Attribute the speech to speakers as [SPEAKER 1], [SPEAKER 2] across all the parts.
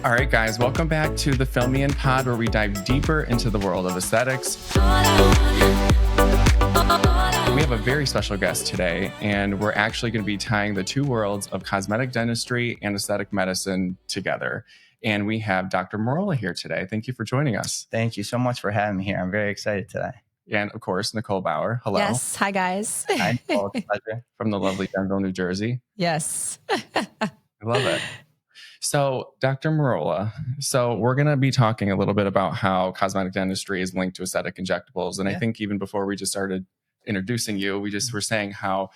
[SPEAKER 1] All right, guys, welcome back to the Fill Me In Pod, where we dive deeper into the world of aesthetics. We have a very special guest today, and we're actually going to be tying the two worlds of cosmetic dentistry and aesthetic medicine together. And we have Dr. Merola here today. Thank you for joining us.
[SPEAKER 2] Thank you so much for having me here. I'm very excited today.
[SPEAKER 1] And of course, Nicole Bauer. Hello.
[SPEAKER 3] Yes. Hi, guys.
[SPEAKER 2] Hi, Nicole. It's a pleasure.
[SPEAKER 1] From the lovely Denville, New Jersey.
[SPEAKER 3] Yes.
[SPEAKER 1] I love it. So, Dr. Merola, we're going to be talking a little bit about how cosmetic dentistry is linked to aesthetic injectables. And I think even before we just started introducing you, we just were saying how,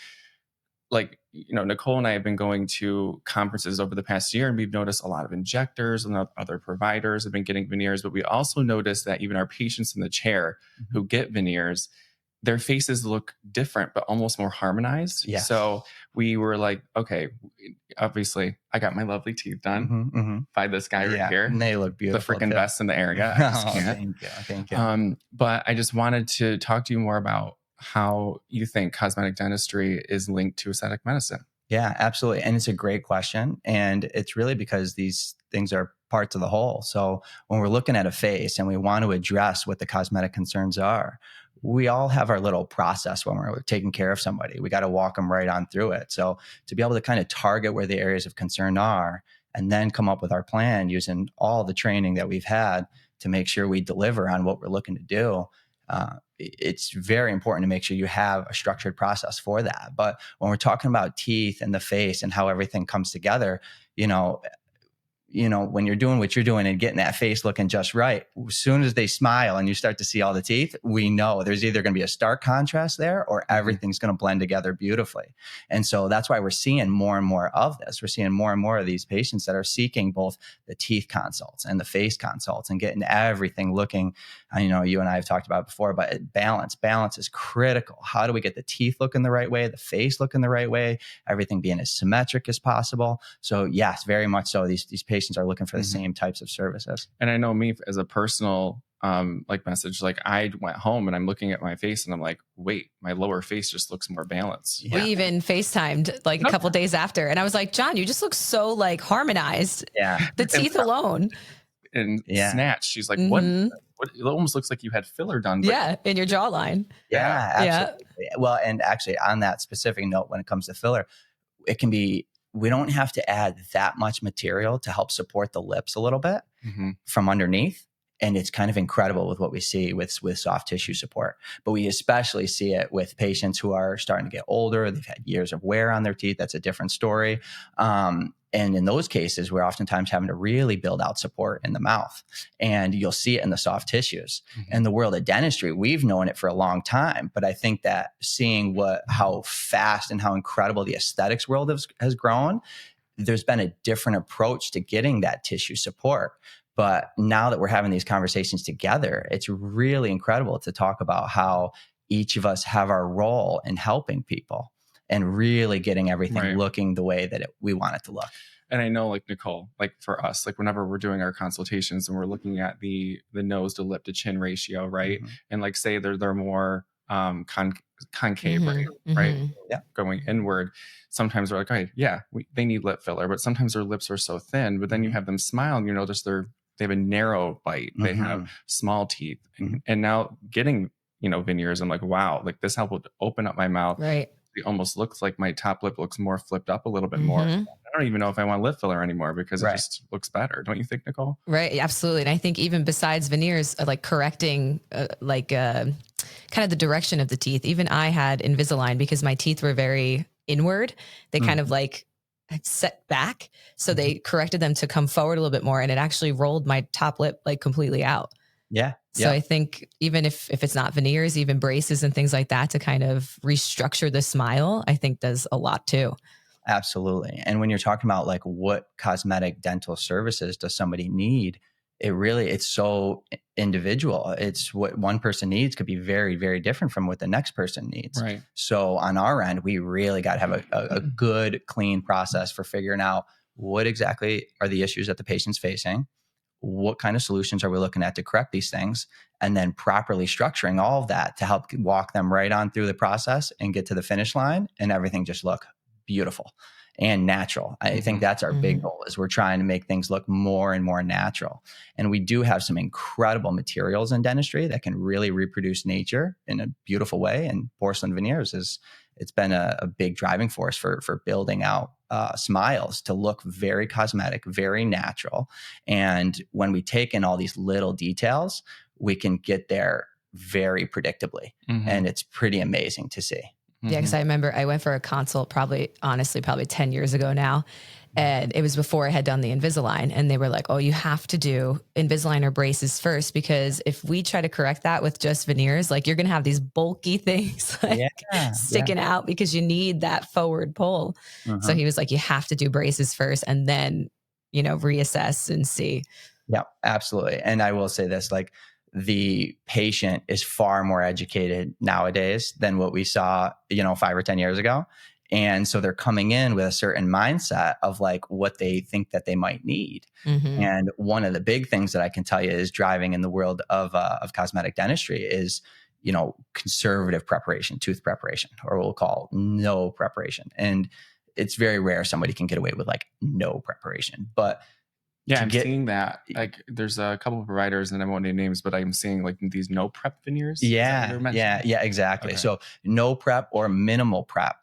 [SPEAKER 1] Nicole and I have been going to conferences over the past year, and we've noticed a lot of injectors and other providers have been getting veneers. But we also noticed that even our patients in the chair who get veneers, their faces look different, but almost more harmonized.
[SPEAKER 2] Yes.
[SPEAKER 1] So we were like, okay, obviously I got my lovely teeth done by this guy right here.
[SPEAKER 2] And they look beautiful.
[SPEAKER 1] The freaking best in the area.
[SPEAKER 2] Thank you.
[SPEAKER 1] But I just wanted to talk to you more about how you think cosmetic dentistry is linked to aesthetic medicine.
[SPEAKER 2] Yeah, absolutely. And it's a great question. And it's really because these things are parts of the whole. So when we're looking at a face and we want to address what the cosmetic concerns are, we all have our little process when we're taking care of somebody. We got to walk them right on through it. So to be able to kind of target where the areas of concern are and then come up with our plan using all the training that we've had to make sure we deliver on what we're looking to do, it's very important to make sure you have a structured process for that. But when we're talking about teeth and the face and how everything comes together, when you're doing what you're doing and getting that face looking just right, as soon as they smile and you start to see all the teeth, we know there's either going to be a stark contrast there or everything's going to blend together beautifully. And so that's why we're seeing more and more of this. We're seeing more and more of these patients that are seeking both the teeth consults and the face consults and getting everything looking, you and I have talked about before, but balance is critical. How do we get the teeth looking the right way, the face looking the right way, everything being as symmetric as possible? So yes, very much so. These patients are looking for the same types of services.
[SPEAKER 1] And I know me as a personal message, I went home and I'm looking at my face and I'm like, wait, my lower face just looks more balanced.
[SPEAKER 3] Yeah. We even FaceTimed a couple days after. And I was like, John, you just look so harmonized.
[SPEAKER 2] Yeah.
[SPEAKER 3] The teeth alone.
[SPEAKER 1] And Snatch, she's like, what? It almost looks like you had filler done.
[SPEAKER 3] In your jawline.
[SPEAKER 2] Yeah, absolutely. Yeah. Well, and actually on that specific note, when it comes to filler, it can be, we don't have to add that much material to help support the lips a little bit from underneath. And it's kind of incredible with what we see with soft tissue support. But we especially see it with patients who are starting to get older. They've had years of wear on their teeth. That's a different story. And in those cases, we're oftentimes having to really build out support in the mouth. And you'll see it in the soft tissues. In the world of dentistry, we've known it for a long time. But I think that seeing how fast and how incredible the aesthetics world has grown, there's been a different approach to getting that tissue support. But now that we're having these conversations together, it's really incredible to talk about how each of us have our role in helping people and really getting everything looking the way that we want it to look.
[SPEAKER 1] And I know, Nicole, for us, whenever we're doing our consultations and we're looking at the nose to lip to chin ratio, right? And say they're more concave, right?
[SPEAKER 2] Yeah.
[SPEAKER 1] Going inward. Sometimes we're like, okay, they need lip filler, but sometimes their lips are so thin. But then you have them smile and you notice they have a narrow bite. They have small teeth. And now getting, veneers, I'm like, wow, this helped open up my mouth.
[SPEAKER 3] Right.
[SPEAKER 1] It almost looks like my top lip looks more flipped up a little bit more. I don't even know if I want lip filler anymore because it just looks better. Don't you think, Nicole?
[SPEAKER 3] Right. Absolutely. And I think even besides veneers, correcting kind of the direction of the teeth, even I had Invisalign because my teeth were very inward. They kind of set back. So they corrected them to come forward a little bit more. And it actually rolled my top lip completely out.
[SPEAKER 2] Yeah.
[SPEAKER 3] So I think even if it's not veneers, even braces and things like that to kind of restructure the smile, I think does a lot too.
[SPEAKER 2] Absolutely. And when you're talking about what cosmetic dental services does somebody need, it's so individual. It's what one person needs could be very, very different from what the next person needs.
[SPEAKER 1] Right.
[SPEAKER 2] So on our end, we really got to have a good, clean process for figuring out what exactly are the issues that the patient's facing, what kind of solutions are we looking at to correct these things, and then properly structuring all of that to help walk them right on through the process and get to the finish line and everything just look beautiful. and natural. I think that's our big goal, is we're trying to make things look more and more natural. And we do have some incredible materials in dentistry that can really reproduce nature in a beautiful way. And porcelain veneers it's been a big driving force for building out smiles to look very cosmetic, very natural. And when we take in all these little details, we can get there very predictably. And it's pretty amazing to see.
[SPEAKER 3] Yeah, because I remember I went for a consult probably 10 years ago now. And it was before I had done the Invisalign. And they were like, oh, you have to do Invisalign or braces first, because if we try to correct that with just veneers, like you're going to have these bulky things sticking out because you need that forward pull. So he was like, you have to do braces first and then, reassess and see.
[SPEAKER 2] Yeah, absolutely. And I will say this, like, the patient is far more educated nowadays than what we saw, 5 or 10 years ago. And so they're coming in with a certain mindset of like what they think that they might need. And one of the big things that I can tell you is driving in the world of cosmetic dentistry is, conservative preparation, tooth preparation, or what we'll call no preparation. And it's very rare somebody can get away with like no preparation, but
[SPEAKER 1] yeah, I'm seeing that. Like, there's a couple of providers, and I won't name names, but I'm seeing like these no prep veneers.
[SPEAKER 2] Yeah, exactly. Okay. So no prep or minimal prep.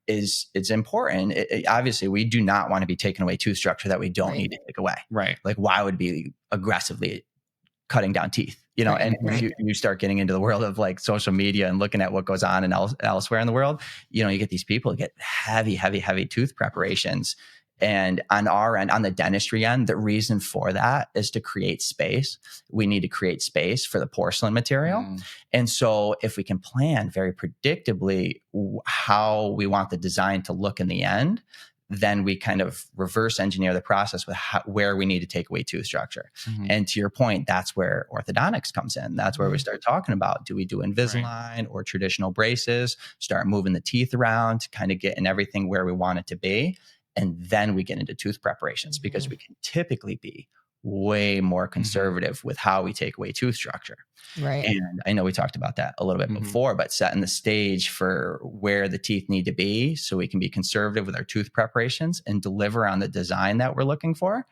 [SPEAKER 2] It's important. Obviously, we do not want to be taking away tooth structure that we don't need to take away. Like, why would be aggressively cutting down teeth? And you start getting into the world of like social media and looking at what goes on and elsewhere in the world. You get these people who get heavy tooth preparations. And on our end, on the dentistry end, the reason for that is to create space. We need to create space for the porcelain material. And so if we can plan very predictably how we want the design to look in the end, then we kind of reverse engineer the process with where we need to take away tooth structure. And to your point, that's where orthodontics comes in. That's where we start talking about, do we do Invisalign or traditional braces, start moving the teeth around, kind of getting everything where we want it to be. And then we get into tooth preparations because we can typically be way more conservative with how we take away tooth structure. And I know we talked about that a little bit before, but setting the stage for where the teeth need to be so we can be conservative with our tooth preparations and deliver on the design that we're looking for.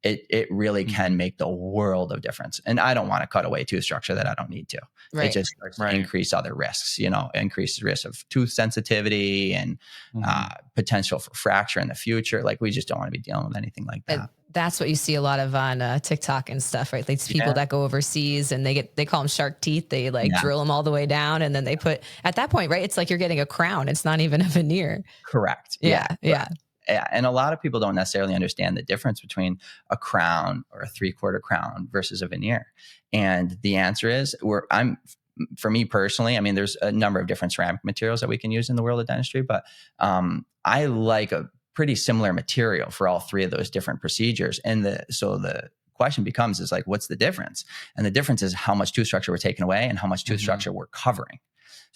[SPEAKER 2] It really can make the world of difference. And I don't want to cut away tooth structure that I don't need to. It just starts to increase other risks, increases risk of tooth sensitivity and potential for fracture in the future. Like, we just don't want to be dealing with anything like that.
[SPEAKER 3] That's what you see a lot of on TikTok and stuff, right? These people that go overseas and they call them shark teeth. They drill them all the way down, and then they put, at that point, right? It's like you're getting a crown. It's not even a veneer.
[SPEAKER 2] Correct. Yeah. And a lot of people don't necessarily understand the difference between a crown or a 3/4 crown versus a veneer. And the answer is, for me personally, I mean, there's a number of different ceramic materials that we can use in the world of dentistry, but I like a pretty similar material for all three of those different procedures. And so the question becomes is like, what's the difference? And the difference is how much tooth structure we're taking away and how much tooth structure we're covering.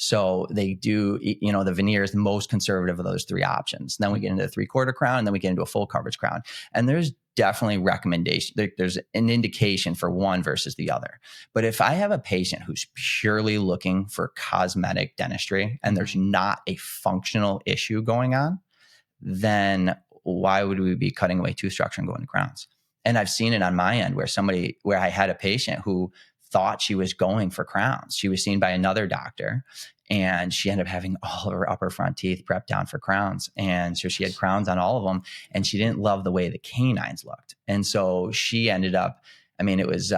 [SPEAKER 2] So they do, the veneer is the most conservative of those three options. Then we get into the 3/4 crown, and then we get into a full coverage crown. And there's definitely recommendation. There's an indication for one versus the other. But if I have a patient who's purely looking for cosmetic dentistry and there's not a functional issue going on, then why would we be cutting away tooth structure and going to crowns? And I've seen it on my end where I had a patient who thought she was going for crowns. She was seen by another doctor, and she ended up having all of her upper front teeth prepped down for crowns. And so she had crowns on all of them, and she didn't love the way the canines looked. And so she ended up, it was,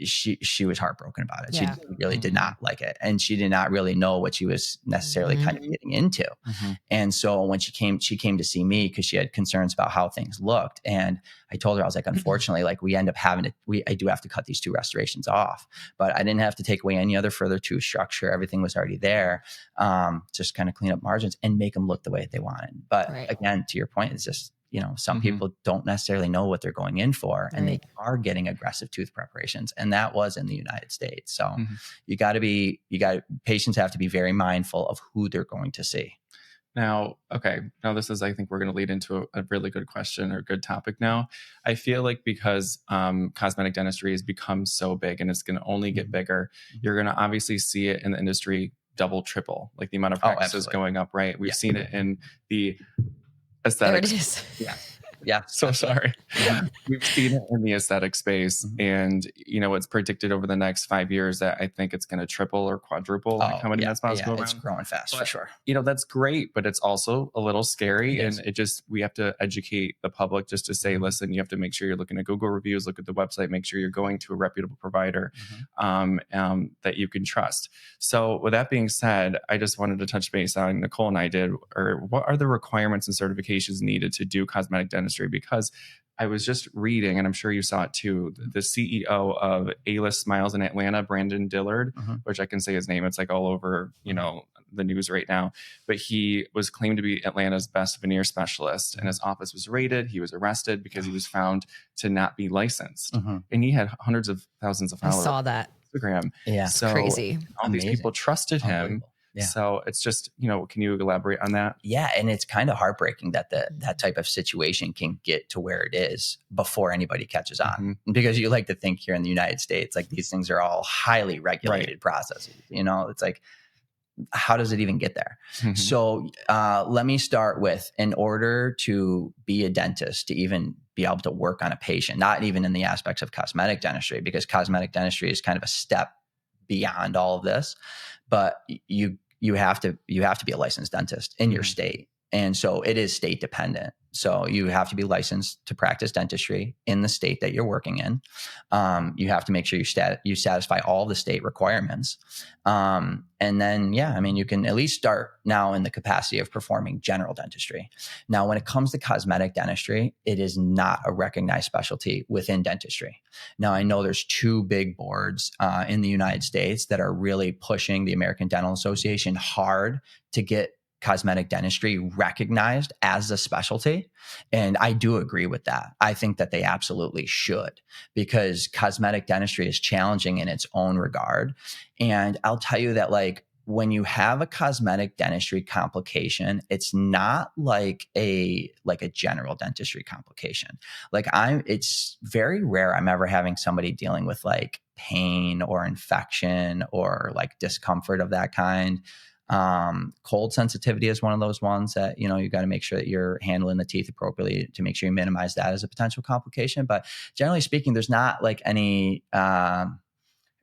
[SPEAKER 2] she was heartbroken about it. She really did not like it. And she did not really know what she was necessarily kind of getting into. And so when she came to see me because she had concerns about how things looked. And I told her, I was like, unfortunately, like, we end up I do have to cut these 2 restorations off, but I didn't have to take away any other further tooth structure. Everything was already there. Just kind of clean up margins and make them look the way they wanted. But again, to your point, it's just, some people don't necessarily know what they're going in for, and they are getting aggressive tooth preparations. And that was in the United States. So patients have to be very mindful of who they're going to see.
[SPEAKER 1] Now, this is, I think we're going to lead into a really good question or good topic now. I feel like because cosmetic dentistry has become so big and it's going to only get bigger, you're going to obviously see it in the industry double, triple, like the amount of practices going up, right? We've seen it in the aesthetics.
[SPEAKER 3] There it is.
[SPEAKER 2] Yeah. Yeah.
[SPEAKER 1] So sorry. We've seen it in the aesthetic space. And, it's predicted over the next 5 years that I think it's going to triple or quadruple how many med spas go around.
[SPEAKER 2] It's growing fast for sure.
[SPEAKER 1] That's great, but it's also a little scary. We have to educate the public just to say, listen, you have to make sure you're looking at Google reviews, look at the website, make sure you're going to a reputable provider that you can trust. So with that being said, I just wanted to touch base on Nicole and I what are the requirements and certifications needed to do cosmetic dentistry? Because I was just reading, and I'm sure you saw it too, the CEO of A-List Smiles in Atlanta, Brandon Dillard, which I can say his name. It's like all over, the news right now. But he was claimed to be Atlanta's best veneer specialist, and his office was raided. He was arrested because he was found to not be licensed. And he had hundreds of thousands of followers.
[SPEAKER 3] I saw that.
[SPEAKER 1] On Instagram.
[SPEAKER 2] Yeah.
[SPEAKER 1] So
[SPEAKER 3] crazy.
[SPEAKER 1] All these people trusted him.
[SPEAKER 2] Yeah.
[SPEAKER 1] So it's just, can you elaborate on that?
[SPEAKER 2] Yeah. And it's kind of heartbreaking that that type of situation can get to where it is before anybody catches on. Because you like to think here in the United States, like these things are all highly regulated processes. It's like, how does it even get there? So let me start with, in order to be a dentist, to even be able to work on a patient, not even in the aspects of cosmetic dentistry, because cosmetic dentistry is kind of a step beyond all of this, but you have to be a licensed dentist in your state. And so it is state dependent. So you have to be licensed to practice dentistry in the state that you're working in. You have to make sure you satisfy all the state requirements. And then, you can at least start now in the capacity of performing general dentistry. Now, when it comes to cosmetic dentistry, it is not a recognized specialty within dentistry. Now, I know there's two big boards in the United States that are really pushing the American Dental Association hard to get cosmetic dentistry recognized as a specialty. And I do agree with that. I think that they absolutely should, because cosmetic dentistry is challenging in its own regard. And I'll tell you that, like, when you have a cosmetic dentistry complication, it's not like a general dentistry complication. It's very rare I'm ever having somebody dealing with like pain or infection or like discomfort of that kind. Cold sensitivity is one of those ones that, you got to make sure that you're handling the teeth appropriately to make sure you minimize that as a potential complication. But generally speaking, there's not like any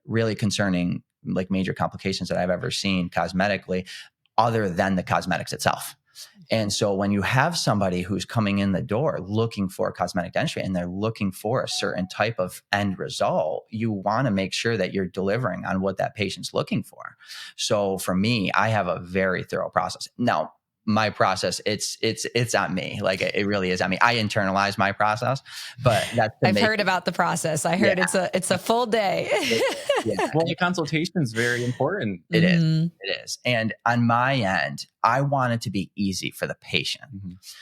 [SPEAKER 2] really concerning like major complications that I've ever seen cosmetically other than the cosmetics itself. And so when you have somebody who's coming in the door looking for cosmetic dentistry and they're looking for a certain type of end result, you want to make sure that you're delivering on what that patient's looking for. So for me, I have a very thorough process. Now, my process, it's on me. Like it really is on me. I internalize my process, but that's
[SPEAKER 3] I've heard about the process. I heard it's a full day.
[SPEAKER 1] Well, the consultation is very important.
[SPEAKER 2] It is. And on my end, I want it to be easy for the patient.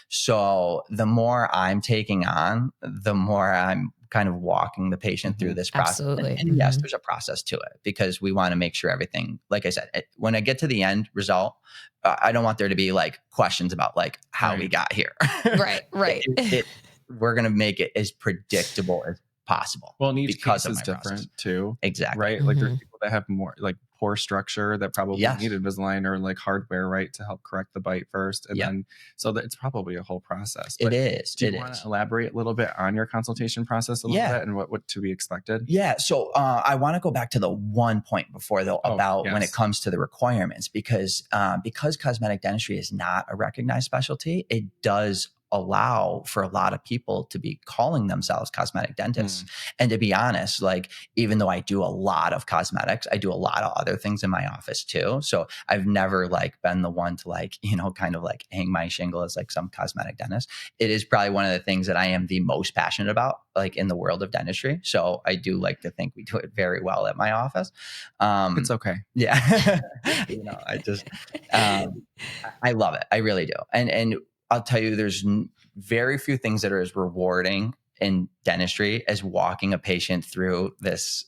[SPEAKER 2] So the more I'm taking on, the more I'm kind of walking the patient through this process.
[SPEAKER 3] Absolutely.
[SPEAKER 2] And yes, there's a process to it, because we want to make sure everything, like I said, when I get to the end result, I don't want there to be like questions about like how we got here.
[SPEAKER 3] Right.
[SPEAKER 2] We're going to make it as predictable as possible.
[SPEAKER 1] Well, and each case is different too.
[SPEAKER 2] Exactly.
[SPEAKER 1] Right. Like there's people that have more like poor structure that probably need Invisalign or like hardware, right, to help correct the bite first. And then, so that it's probably a whole process. But
[SPEAKER 2] it is.
[SPEAKER 1] Do you want to elaborate a little bit on your consultation process a little bit and what to be expected?
[SPEAKER 2] Yeah. So I want to go back to the one point before though about when it comes to the requirements, because cosmetic dentistry is not a recognized specialty, it does allow for a lot of people to be calling themselves cosmetic dentists. And to be honest, like, even though I do a lot of cosmetics, I do a lot of other things in my office too. So I've never like been the one to like, kind of like hang my shingle as like some cosmetic dentist. It is probably one of the things that I am the most passionate about, like in the world of dentistry. So I do like to think we do it very well at my office.
[SPEAKER 1] It's okay.
[SPEAKER 2] Yeah. I just, I love it. I really do. And I'll tell you, there's very few things that are as rewarding in dentistry as walking a patient through this.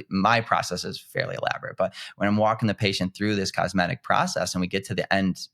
[SPEAKER 2] My process is fairly elaborate, but when I'm walking the patient through this cosmetic process and we get to the end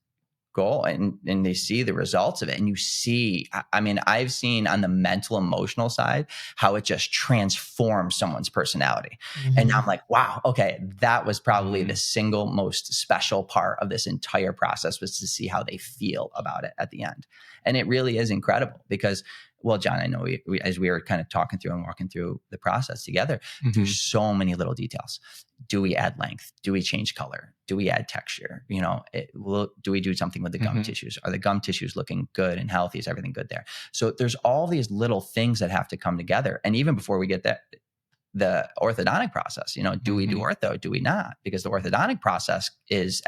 [SPEAKER 2] goal and they see the results of it. And you see, I mean, I've seen on the mental, emotional side, how it just transforms someone's personality. And now I'm like, wow, okay, that was probably the single most special part of this entire process, was to see how they feel about it at the end. And it really is incredible because, well, John, I know we as we were kind of talking through and walking through the process together, there's so many little details. Do we add length? Do we change color? Do we add texture? You know, do we do something with the gum tissues? Are the gum tissues looking good and healthy? Is everything good there? So there's all these little things that have to come together. And even before we get that, the orthodontic process, you know, do we do ortho? Do we not? Because the orthodontic process is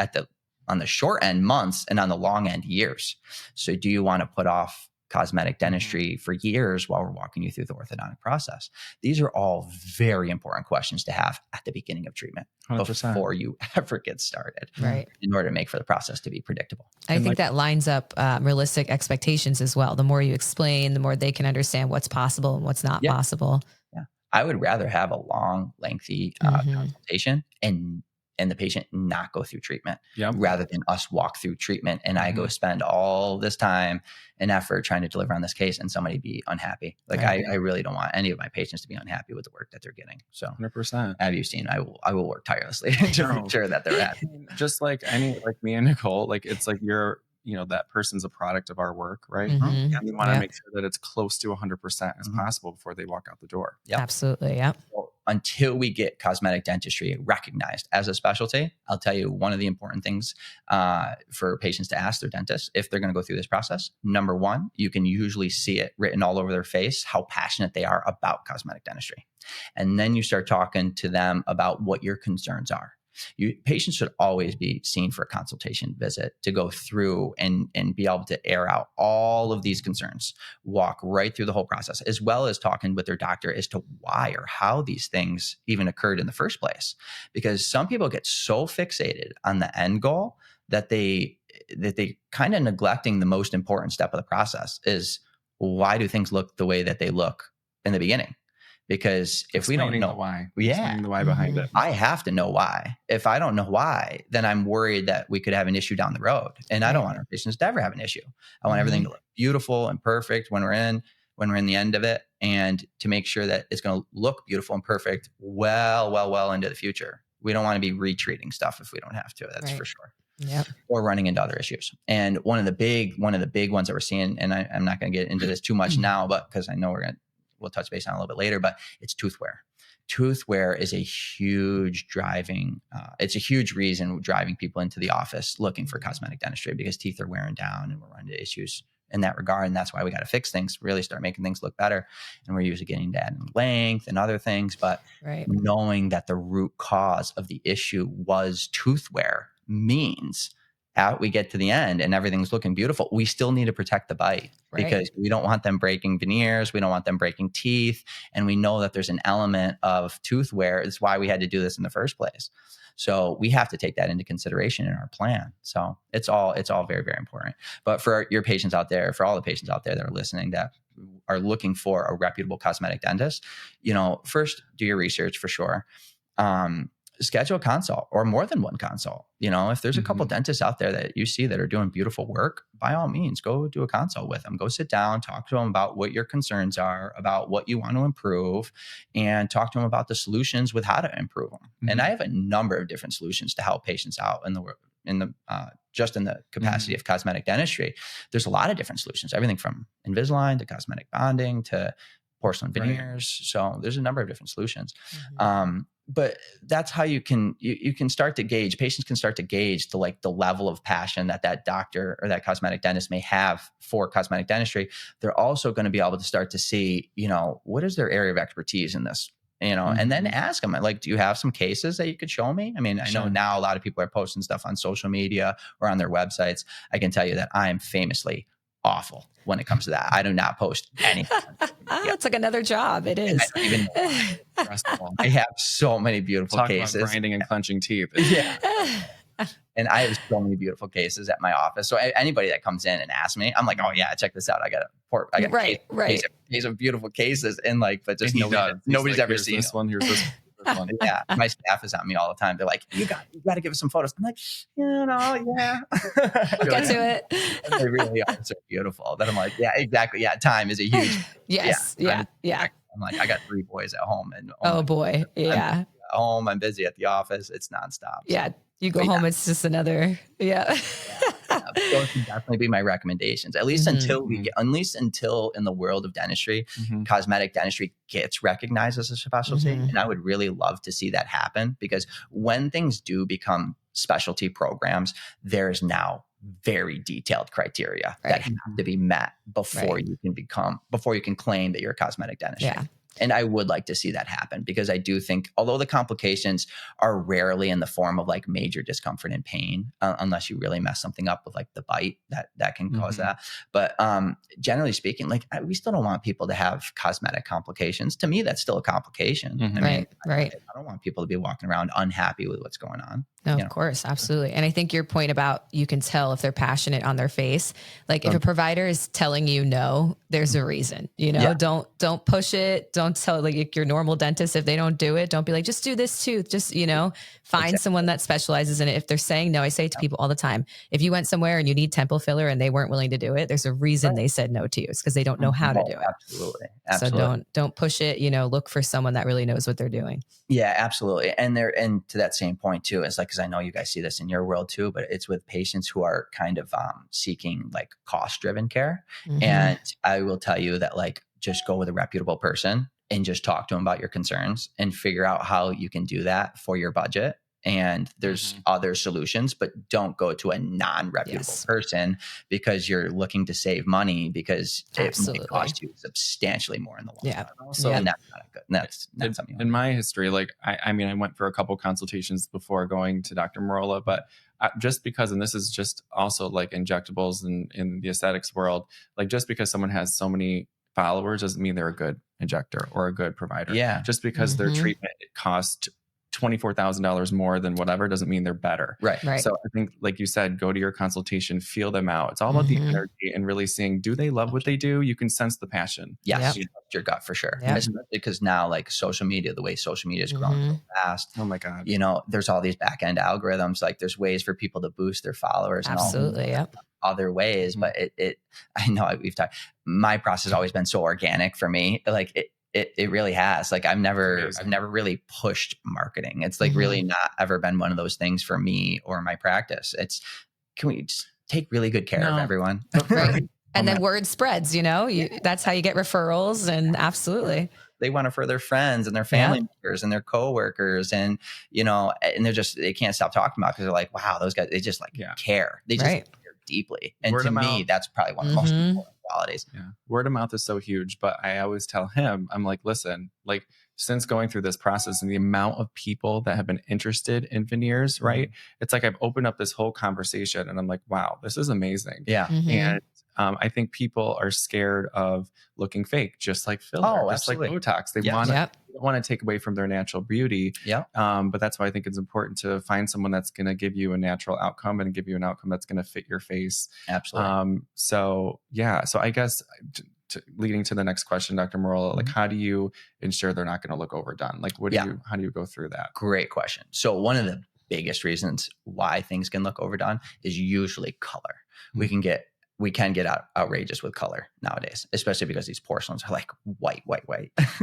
[SPEAKER 2] on the short end months and on the long end years. So do you want to put off cosmetic dentistry for years while we're walking you through the orthodontic process? These are all very important questions to have at the beginning of treatment 100%. Before you ever get started,
[SPEAKER 3] right?
[SPEAKER 2] In order to make for the process to be predictable.
[SPEAKER 3] I think that lines up realistic expectations as well. The more you explain, the more they can understand what's possible and what's not possible.
[SPEAKER 2] Yeah. I would rather have a long, lengthy consultation and the patient not go through treatment rather than us walk through treatment and I go spend all this time and effort trying to deliver on this case and somebody be unhappy. Like I really don't want any of my patients to be unhappy with the work that they're getting. So
[SPEAKER 1] 100%.
[SPEAKER 2] Have you seen, I will work tirelessly to make sure that they're happy.
[SPEAKER 1] Just like me and Nicole, like it's like that person's a product of our work, right? And we want to make sure that it's close to 100% as possible before they walk out the door.
[SPEAKER 2] Yep.
[SPEAKER 3] Absolutely. Yeah.
[SPEAKER 2] Well, until we get cosmetic dentistry recognized as a specialty, I'll tell you one of the important things for patients to ask their dentist if they're going to go through this process. Number one, you can usually see it written all over their face, how passionate they are about cosmetic dentistry. And then you start talking to them about what your concerns are. Patients should always be seen for a consultation visit to go through and be able to air out all of these concerns, walk right through the whole process, as well as talking with their doctor as to why or how these things even occurred in the first place. Because some people get so fixated on the end goal that they kind of neglecting the most important step of the process is, why do things look the way that they look in the beginning? Because if we don't know
[SPEAKER 1] why,
[SPEAKER 2] the
[SPEAKER 1] why behind it,
[SPEAKER 2] I have to know why. If I don't know why, then I'm worried that we could have an issue down the road. And I don't want our patients to ever have an issue. I want everything to look beautiful and perfect when we're in the end of it, and to make sure that it's going to look beautiful and perfect well into the future. We don't want to be retreating stuff if we don't have to. That's for sure.
[SPEAKER 3] Yeah.
[SPEAKER 2] Or running into other issues. And one of the big ones that we're seeing, and I'm not going to get into this too much now, but because I know we'll touch base on it a little bit later, but it's tooth wear. Tooth wear is a huge it's a huge reason driving people into the office looking for cosmetic dentistry, because teeth are wearing down and we're running into issues in that regard. And that's why we got to fix things, really start making things look better. And we're usually getting to add length and other things, but knowing that the root cause of the issue was tooth wear means we get to the end and everything's looking beautiful, we still need to protect the bite because we don't want them breaking veneers. We don't want them breaking teeth. And we know that there's an element of tooth wear. It's why we had to do this in the first place. So we have to take that into consideration in our plan. So it's all very, very important. But for your patients out there, for all the patients out there that are listening that are looking for a reputable cosmetic dentist, first do your research for sure. Schedule a consult or more than one consult. If there's a couple dentists out there that you see that are doing beautiful work, by all means, go do a consult with them. Go sit down, talk to them about what your concerns are, about what you want to improve, and talk to them about the solutions with how to improve them. And I have a number of different solutions to help patients out in the capacity of cosmetic dentistry. There's a lot of different solutions, everything from Invisalign to cosmetic bonding to porcelain veneers. So there's a number of different solutions. But that's how you can start to gauge, patients can start to gauge the level of passion that doctor or that cosmetic dentist may have for cosmetic dentistry. They're also going to be able to start to see, what is their area of expertise in this, and then ask them, do you have some cases that you could show me? I mean, I know now a lot of people are posting stuff on social media or on their websites. I can tell you that I am famously awful when it comes to that. I do not post anything.
[SPEAKER 3] It's like another job. It is.
[SPEAKER 2] I don't even know. I have so many beautiful cases.
[SPEAKER 1] About grinding and clenching teeth.
[SPEAKER 2] And I have so many beautiful cases at my office. So anybody that comes in and asks me, I'm like, oh yeah, check this out. I got a case of beautiful cases, and but just nobody's ever seen
[SPEAKER 1] this one. Here's this
[SPEAKER 2] Yeah. My staff is on me all the time. They're like, you got to give us some photos. I'm like, yeah.
[SPEAKER 3] We'll get to it.
[SPEAKER 2] They really are so beautiful that I'm like, yeah, exactly. Yeah. Time is a huge,
[SPEAKER 3] yes. Yeah.
[SPEAKER 2] I'm like, I got 3 boys at home and
[SPEAKER 3] oh boy. Yeah.
[SPEAKER 2] I'm at home. I'm busy at the office. It's nonstop.
[SPEAKER 3] Yeah. You go home. It's just another,
[SPEAKER 2] Those would definitely be my recommendations, at least until in the world of dentistry, cosmetic dentistry gets recognized as a specialty. And I would really love to see that happen, because when things do become specialty programs, there's now very detailed criteria that have to be met before you can claim that you're a cosmetic dentist.
[SPEAKER 3] Yeah.
[SPEAKER 2] And I would like to see that happen, because I do think, although the complications are rarely in the form of like major discomfort and pain, unless you really mess something up with like the bite that can cause that. But generally speaking, like we still don't want people to have cosmetic complications. To me, that's still a complication. I mean, I don't want people to be walking around unhappy with what's going on.
[SPEAKER 3] No, of course. Absolutely. And I think your point about, you can tell if they're passionate on their face, like if a provider is telling you no, there's a reason, don't push it. Don't tell like your normal dentist, if they don't do it, don't be like, just do this too. Just, find someone that specializes in it. If they're saying no, I say to people all the time, if you went somewhere and you need temple filler and they weren't willing to do it, there's a reason they said no to you. It's because they don't know how to do it.
[SPEAKER 2] Absolutely.
[SPEAKER 3] So don't push it, look for someone that really knows what they're doing. Yeah,
[SPEAKER 2] absolutely. And to that same point too, is like, cause I know you guys see this in your world too, but it's with patients who are kind of seeking like cost driven care. And I will tell you that like, just go with a reputable person and just talk to them about your concerns and figure out how you can do that for your budget. And there's other solutions, but don't go to a non-reputable person because you're looking to save money, because it might cost you substantially more in the long run. Also, and that's not good. That's not something.
[SPEAKER 1] In my history, like I mean, I went for a couple consultations before going to Dr. Merola, but just because, and this is just also like injectables in the aesthetics world, like just because someone has so many followers doesn't mean they're a good injector or a good provider.
[SPEAKER 2] Yeah.
[SPEAKER 1] Just because their treatment costs $24,000 more than whatever doesn't mean they're better.
[SPEAKER 2] Right.
[SPEAKER 1] So I think, like you said, go to your consultation, feel them out. It's all about the energy and really seeing, do they love what they do? You can sense the passion.
[SPEAKER 2] Yes. Your gut for sure. Especially because now like social media, the way social media is growing so fast.
[SPEAKER 1] Oh my God.
[SPEAKER 2] There's all these back end algorithms. Like there's ways for people to boost their followers.
[SPEAKER 3] Absolutely.
[SPEAKER 2] And all other ways. But I know we've talked, my process has always been so organic for me. Like it really has. Like I've never really pushed marketing. It's like really not ever been one of those things for me or my practice. Can we just take really good care of everyone?
[SPEAKER 3] Right. And then word spreads, that's how you get referrals. And absolutely.
[SPEAKER 2] They want to refer their friends and their family members and their coworkers, and and they can't stop talking about it because they're like, wow, those guys, they just like care. They just care deeply. And word to me, that's probably one of the most important qualities.
[SPEAKER 1] Yeah. Word of mouth is so huge, but I always tell him, I'm like, listen, like since going through this process and the amount of people that have been interested in veneers, right? It's like I've opened up this whole conversation and I'm like, wow, this is amazing.
[SPEAKER 2] Yeah.
[SPEAKER 1] And I think people are scared of looking fake, just like filler, just like Botox. They don't want to take away from their natural beauty.
[SPEAKER 2] Yeah.
[SPEAKER 1] But that's why I think it's important to find someone that's going to give you a natural outcome and give you an outcome that's going to fit your face.
[SPEAKER 2] Absolutely.
[SPEAKER 1] So I guess leading to the next question, Dr. Merola, like how do you ensure they're not going to look overdone? Like how do you go through that?
[SPEAKER 2] Great question. So one of the biggest reasons why things can look overdone is usually color. We can get outrageous with color nowadays, especially because these porcelains are like white.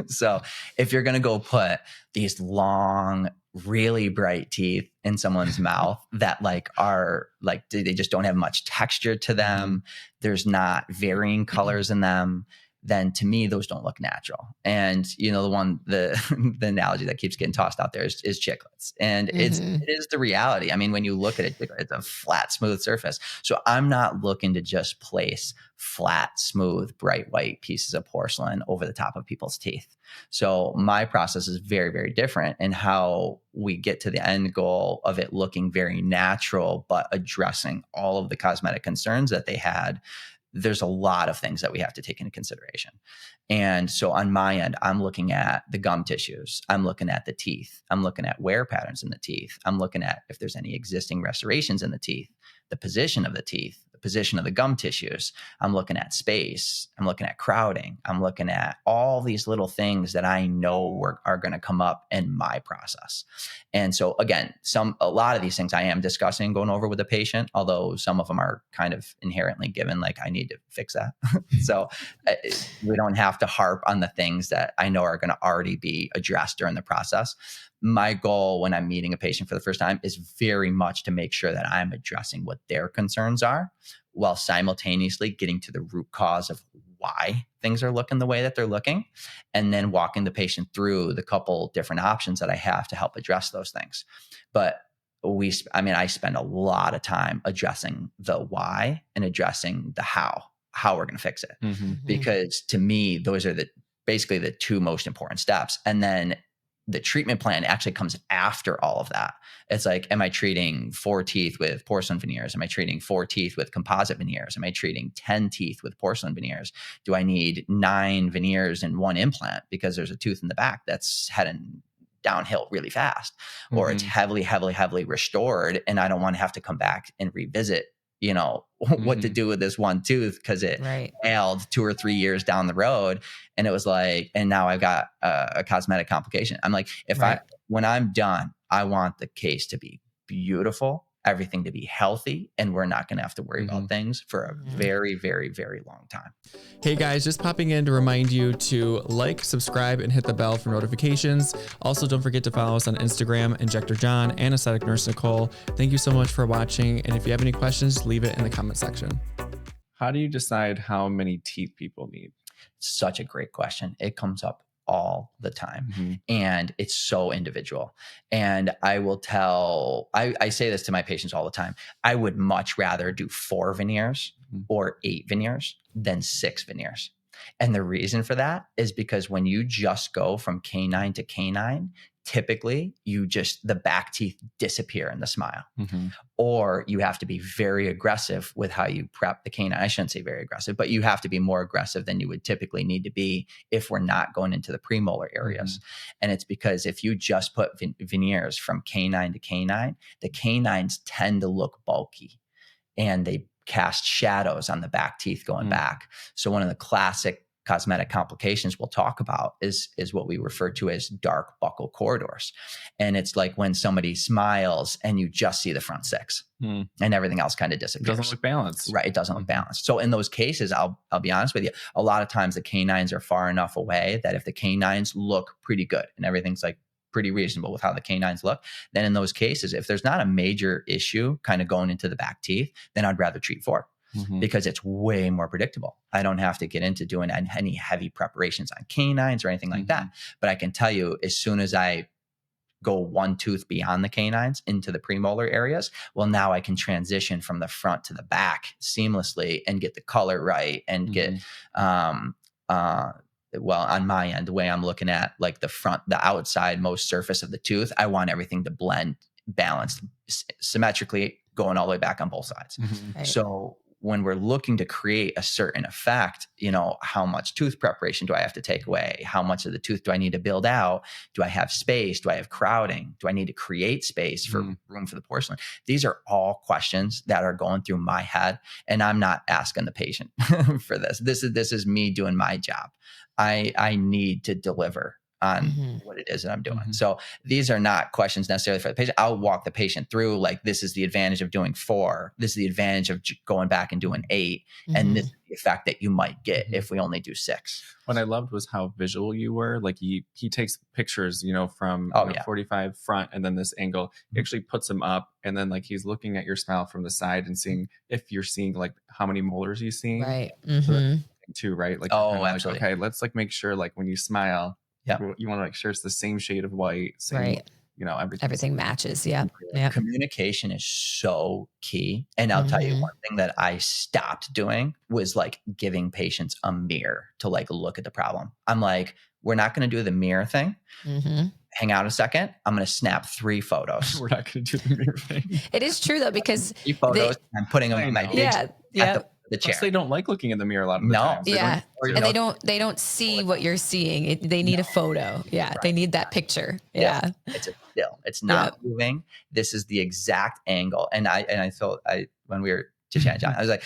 [SPEAKER 2] So if you're going to go put these long, really bright teeth in someone's mouth that like are like, they just don't have much texture to them, there's not varying colors in them, then to me, those don't look natural. And the analogy that keeps getting tossed out there is chiclets. And it is the reality. I mean, when you look at it, it's a flat, smooth surface. So I'm not looking to just place flat, smooth, bright white pieces of porcelain over the top of people's teeth. So my process is very, very different in how we get to the end goal of it looking very natural, but addressing all of the cosmetic concerns that they had. There's a lot of things that we have to take into consideration. And so on my end, I'm looking at the gum tissues. I'm looking at the teeth. I'm looking at wear patterns in the teeth. I'm looking at if there's any existing restorations in the teeth, the position of the teeth, the position of the gum tissues. I'm looking at space. I'm looking at crowding. I'm looking at all these little things that I know are going to come up in my process. And so again, a lot of these things I am discussing, going over with the patient, although some of them are kind of inherently given, like I need to fix that. So we don't have to harp on the things that I know are going to already be addressed during the process. My goal when I'm meeting a patient for the first time is very much to make sure that I'm addressing what their concerns are while simultaneously getting to the root cause of why things are looking the way that they're looking, and then walking the patient through the couple different options that I have to help address those things. But I spend a lot of time addressing the why and addressing the how we're going to fix it. Because to me, those are basically the two most important steps. And then the treatment plan actually comes after all of that. It's like, am I treating 4 teeth with porcelain veneers? Am I treating 4 teeth with composite veneers? Am I treating 10 teeth with porcelain veneers? Do I need 9 veneers and 1 implant because there's a tooth in the back that's heading downhill really fast, or it's heavily restored and I don't want to have to come back and revisit, what to do with this one tooth because it failed 2 or 3 years down the road. And it was like, and now I've got a cosmetic complication. I'm like, when I'm done, I want the case to be beautiful, everything to be healthy, and we're not going to have to worry about things for a very, very, very long time.
[SPEAKER 4] Hey guys, just popping in to remind you to like, subscribe, and hit the bell for notifications. Also, don't forget to follow us on Instagram, Injector Jon and Aesthetic Nurse Nicole. Thank you so much for watching. And if you have any questions, leave it in the comment section.
[SPEAKER 1] How do you decide how many teeth people need?
[SPEAKER 2] Such a great question. It comes up all the time. And it's so individual. And I will I say this to my patients all the time. I would much rather do 4 veneers or 8 veneers than 6 veneers. And the reason for that is because when you just go from canine to canine, typically the back teeth disappear in the smile. Or you have to be very aggressive with how you prep the canine. I shouldn't say very aggressive, but you have to be more aggressive than you would typically need to be if we're not going into the premolar areas. And it's because if you just put veneers from canine to canine, the canines tend to look bulky and they cast shadows on the back teeth going back. So one of the classic cosmetic complications we'll talk about is what we refer to as dark buccal corridors. And it's like when somebody smiles and you just see the front 6 and everything else kind of disappears.
[SPEAKER 1] It doesn't look balanced.
[SPEAKER 2] Right. It doesn't look balanced. So in those cases, I'll be honest with you, a lot of times the canines are far enough away that if the canines look pretty good and everything's like pretty reasonable with how the canines look, then in those cases, if there's not a major issue kind of going into the back teeth, then I'd rather treat 4. Because it's way more predictable. I don't have to get into doing any heavy preparations on canines or anything like that. But I can tell you, as soon as I go 1 tooth beyond the canines into the premolar areas, well, now I can transition from the front to the back seamlessly and get the color right and get, on my end, the way I'm looking at like the outside most surface of the tooth, I want everything to blend balanced symmetrically going all the way back on both sides. So when we're looking to create a certain effect, how much tooth preparation do I have to take away? How much of the tooth do I need to build out? Do I have space? Do I have crowding? Do I need to create space for room for the porcelain? These are all questions that are going through my head, and I'm not asking the patient for this. This is me doing my job. I need to deliver on what it is that I'm doing. So these are not questions necessarily for the patient. I'll walk the patient through like, this is the advantage of doing 4. This is the advantage of going back and doing 8. And this is the effect that you might get if we only do 6.
[SPEAKER 1] What I loved was how visual you were. Like he takes pictures, from 45 front and then this angle. He actually puts them up and then like he's looking at your smile from the side and seeing if you're seeing like how many molars he's seeing.
[SPEAKER 3] Right.
[SPEAKER 1] So too, right? Like,
[SPEAKER 2] absolutely.
[SPEAKER 1] Like, okay, let's like make sure like when you smile, you want to make sure it's the same shade of white, same, everything
[SPEAKER 3] matches. Yeah.
[SPEAKER 2] Communication is so key. And I'll tell you one thing that I stopped doing was like giving patients a mirror to like look at the problem. I'm like, we're not going to do the mirror thing. Hang out a second. I'm going to snap 3 photos.
[SPEAKER 1] We're not going to do the mirror thing.
[SPEAKER 3] It is true though, because
[SPEAKER 2] 3 photos. I'm putting them in my the chair.
[SPEAKER 1] Plus they don't like looking in the mirror a lot of the time.
[SPEAKER 3] And they don't see what you're seeing. They need a photo. They need that picture.
[SPEAKER 2] It's a still. It's not moving. This is the exact angle. And I felt when we were John. I was like,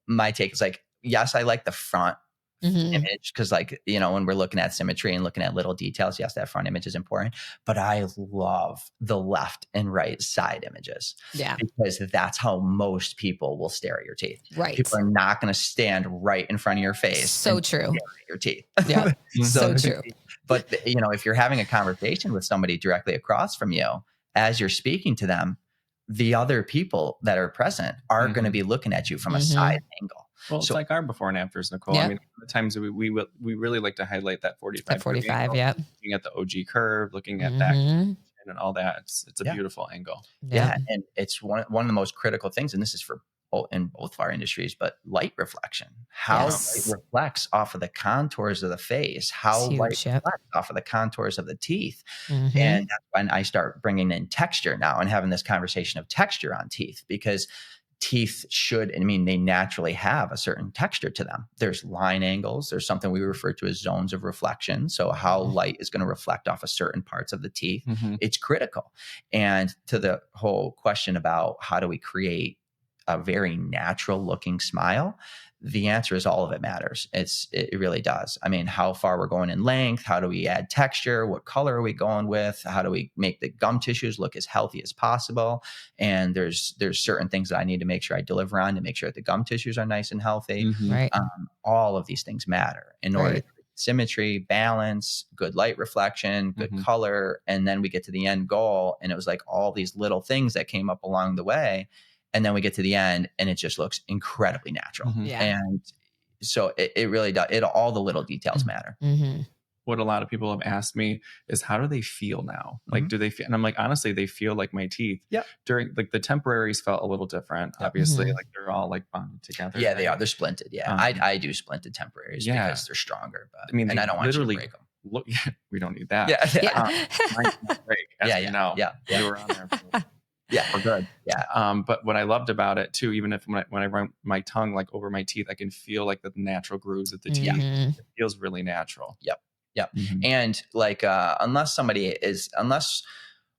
[SPEAKER 2] my take is like, yes, I like the front image because, like, you know, when we're looking at symmetry and looking at little details, yes, that front image is important. But I love the left and right side images.
[SPEAKER 3] Yeah.
[SPEAKER 2] Because that's how most people will stare at your teeth.
[SPEAKER 3] Right.
[SPEAKER 2] People are not going to stand right in front of your face.
[SPEAKER 3] So
[SPEAKER 2] and
[SPEAKER 3] true.
[SPEAKER 2] stare at your teeth.
[SPEAKER 3] Yeah. So true.
[SPEAKER 2] But, you know, if you're having a conversation with somebody directly across from you, as you're speaking to them, the other people that are present are going to be looking at you from a side angle.
[SPEAKER 1] Well, it's like our before and afters, Nicole.
[SPEAKER 3] Yeah.
[SPEAKER 1] I mean, the times we really like to highlight that 45.
[SPEAKER 3] That 45,
[SPEAKER 1] angle,
[SPEAKER 3] yeah.
[SPEAKER 1] looking at the OG curve, looking at that and all that. It's a beautiful angle.
[SPEAKER 2] Yeah, and it's one of the most critical things, and this is for in both of our industries, but light reflection. How light reflects off of the contours of the face, how light reflects off of the contours of the teeth. And that's when I start bringing in texture now and having this conversation of texture on teeth, because teeth should, I mean, they naturally have a certain texture to them. There's line angles. There's something we refer to as zones of reflection. So how light is going to reflect off of certain parts of the teeth, it's critical. And to the whole question about how do we create a very natural looking smile, the answer is all of it matters. It really does. I mean, how far we're going in length, how do we add texture, what color are we going with, how do we make the gum tissues look as healthy as possible? And there's certain things that I need to make sure I deliver on to make sure that the gum tissues are nice and healthy.
[SPEAKER 3] Right.
[SPEAKER 2] All of these things matter in order to create symmetry, balance, good light reflection, good color. And then we get to the end goal, and it was like all these little things that came up along the way. And then we get to the end and it just looks incredibly natural. And so it really does. All the little details matter.
[SPEAKER 1] What a lot of people have asked me is, how do they feel now? Like, do they feel? And I'm like, honestly, they feel like my teeth. During like the temporaries felt a little different. Obviously, like they're all like bonded together.
[SPEAKER 2] Yeah, they are. They're splinted. Yeah, I do splinted temporaries because they're stronger. But I mean, and I don't want you to break them.
[SPEAKER 1] Look, we don't need that. Mine can't break, as we know. They were on there. We're good. But what I loved about it too, even if when I run my tongue like over my teeth, I can feel like the natural grooves of the teeth. It feels really natural. And like unless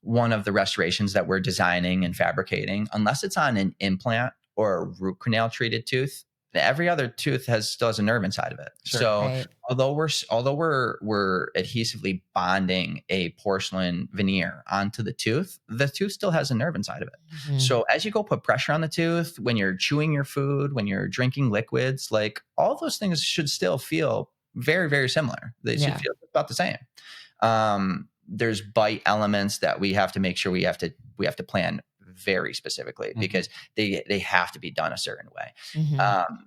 [SPEAKER 1] one of the restorations that we're designing and fabricating, unless it's on an implant or a root canal treated tooth, every other tooth still has a nerve inside of it. So although we're adhesively bonding a porcelain veneer onto the tooth still has a nerve inside of it. So as you go put pressure on the tooth, when you're chewing your food, when you're drinking liquids, like all those things should still feel very, very similar. They should feel about the same. There's bite elements that we have to make sure we have to plan very specifically because they have to be done a certain way.